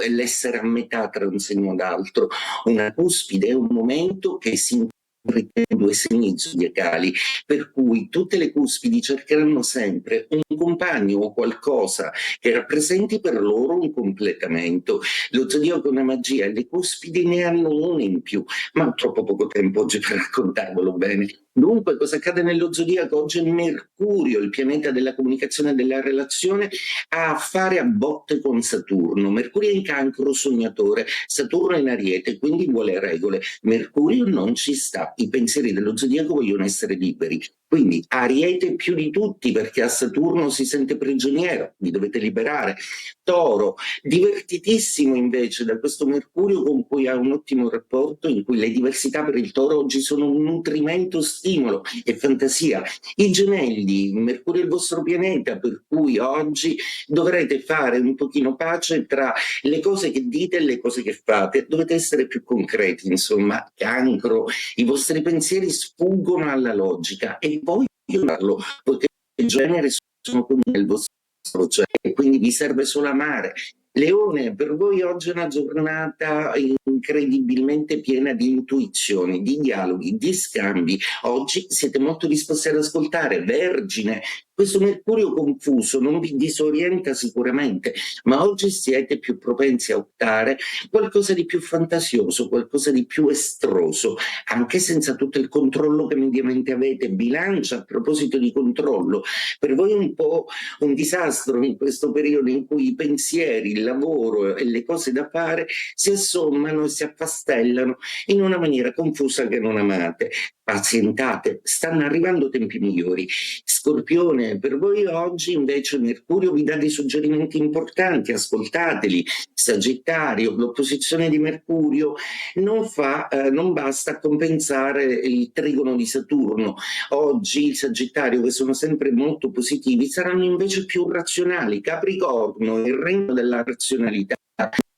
l'essere a metà tra un segno ed altro. Una cuspide è un momento che si due segni zodiacali, per cui tutte le cuspidi cercheranno sempre un compagno o qualcosa che rappresenti per loro un completamento. Lo zodiaco è una magia e le cuspidi ne hanno una in più, ma ho troppo poco tempo oggi per raccontarvelo bene. Dunque, cosa accade nello zodiaco? Oggi è Mercurio, il pianeta della comunicazione e della relazione, a fare a botte con Saturno. Mercurio è in Cancro, sognatore, Saturno è in Ariete, quindi vuole regole. Mercurio non ci sta, i pensieri dello zodiaco vogliono essere liberi. Quindi Ariete più di tutti, perché a Saturno si sente prigioniero, vi dovete liberare. Toro, divertitissimo invece da questo Mercurio con cui ha un ottimo rapporto, in cui le diversità per il Toro oggi sono un nutrimento, stimolo e fantasia. I Gemelli, Mercurio è il vostro pianeta, per cui oggi dovrete fare un pochino pace tra le cose che dite e le cose che fate, dovete essere più concreti, insomma. Cancro, i vostri pensieri sfuggono alla logica e voglio darlo, poiché il genere sono come il vostro, cioè, e quindi vi serve solo amare. Leone, per voi oggi è una giornata incredibilmente piena di intuizioni, di dialoghi, di scambi. Oggi siete molto disposti ad ascoltare. Vergine, questo Mercurio confuso non vi disorienta sicuramente, ma oggi siete più propensi a optare qualcosa di più fantasioso, qualcosa di più estroso, anche senza tutto il controllo che mediamente avete. Bilancia, a proposito di controllo, per voi è un po' un disastro in questo periodo in cui i pensieri, il lavoro e le cose da fare si assommano e si affastellano in una maniera confusa che non amate. Pazientate, stanno arrivando tempi migliori. Scorpione, per voi oggi invece Mercurio vi dà dei suggerimenti importanti, ascoltateli. Sagittario, l'opposizione di Mercurio non basta a compensare il trigono di Saturno. Oggi il Sagittario, che sono sempre molto positivi, saranno invece più razionali. Capricorno, il regno della razionalità.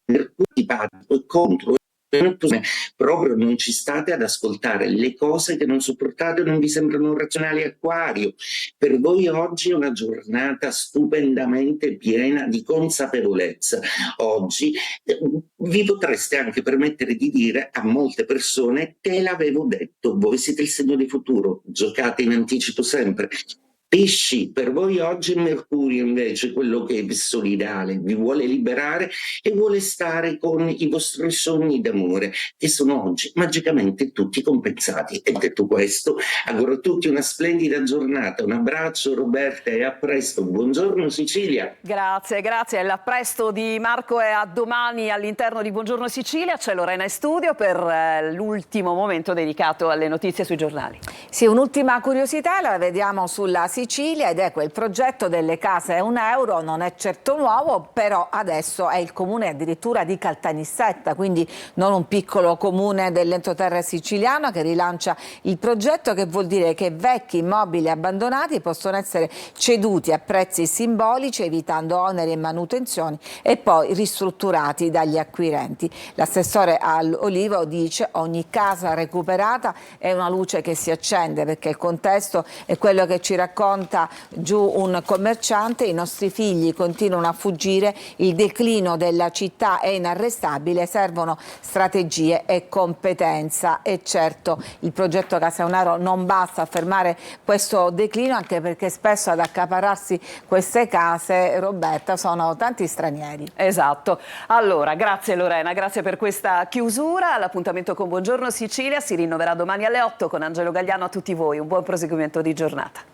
Mercurio antipatico e contro. Proprio non ci state ad ascoltare le cose che non sopportate, non vi sembrano razionali. Acquario, per voi oggi è una giornata stupendamente piena di consapevolezza. Oggi vi potreste anche permettere di dire a molte persone: te l'avevo detto, voi siete il segno di futuro, giocate in anticipo sempre. Pesci, per voi oggi è Mercurio invece quello che è solidale, vi vuole liberare e vuole stare con i vostri sogni d'amore, che sono oggi magicamente tutti compensati. E detto questo, auguro a tutti una splendida giornata, un abbraccio Roberta e a presto, buongiorno Sicilia. Grazie, grazie, a presto di Marco e a domani all'interno di Buongiorno Sicilia. C'è Lorena in studio per l'ultimo momento dedicato alle notizie sui giornali. Sì, un'ultima curiosità la vediamo sulla Sicilia ed è quel progetto delle case a €1, non è certo nuovo, però adesso è il comune addirittura di Caltanissetta, quindi non un piccolo comune dell'entroterra siciliano, che rilancia il progetto, che vuol dire che vecchi immobili abbandonati possono essere ceduti a prezzi simbolici, evitando oneri e manutenzioni, e poi ristrutturati dagli acquirenti. L'assessore all'Olivo dice: ogni casa recuperata è una luce che si accende, perché il contesto è quello che ci racconta giù un commerciante: i nostri figli continuano a fuggire, il declino della città è inarrestabile, servono strategie e competenza. E certo, il progetto Casa Eunaro non basta a fermare questo declino, anche perché spesso ad accaparrarsi queste case, Roberta, sono tanti stranieri. Esatto. Allora, grazie Lorena, grazie per questa chiusura. L'appuntamento con Buongiorno Sicilia si rinnoverà domani alle 8 con Angelo Gagliano. A tutti voi un buon proseguimento di giornata.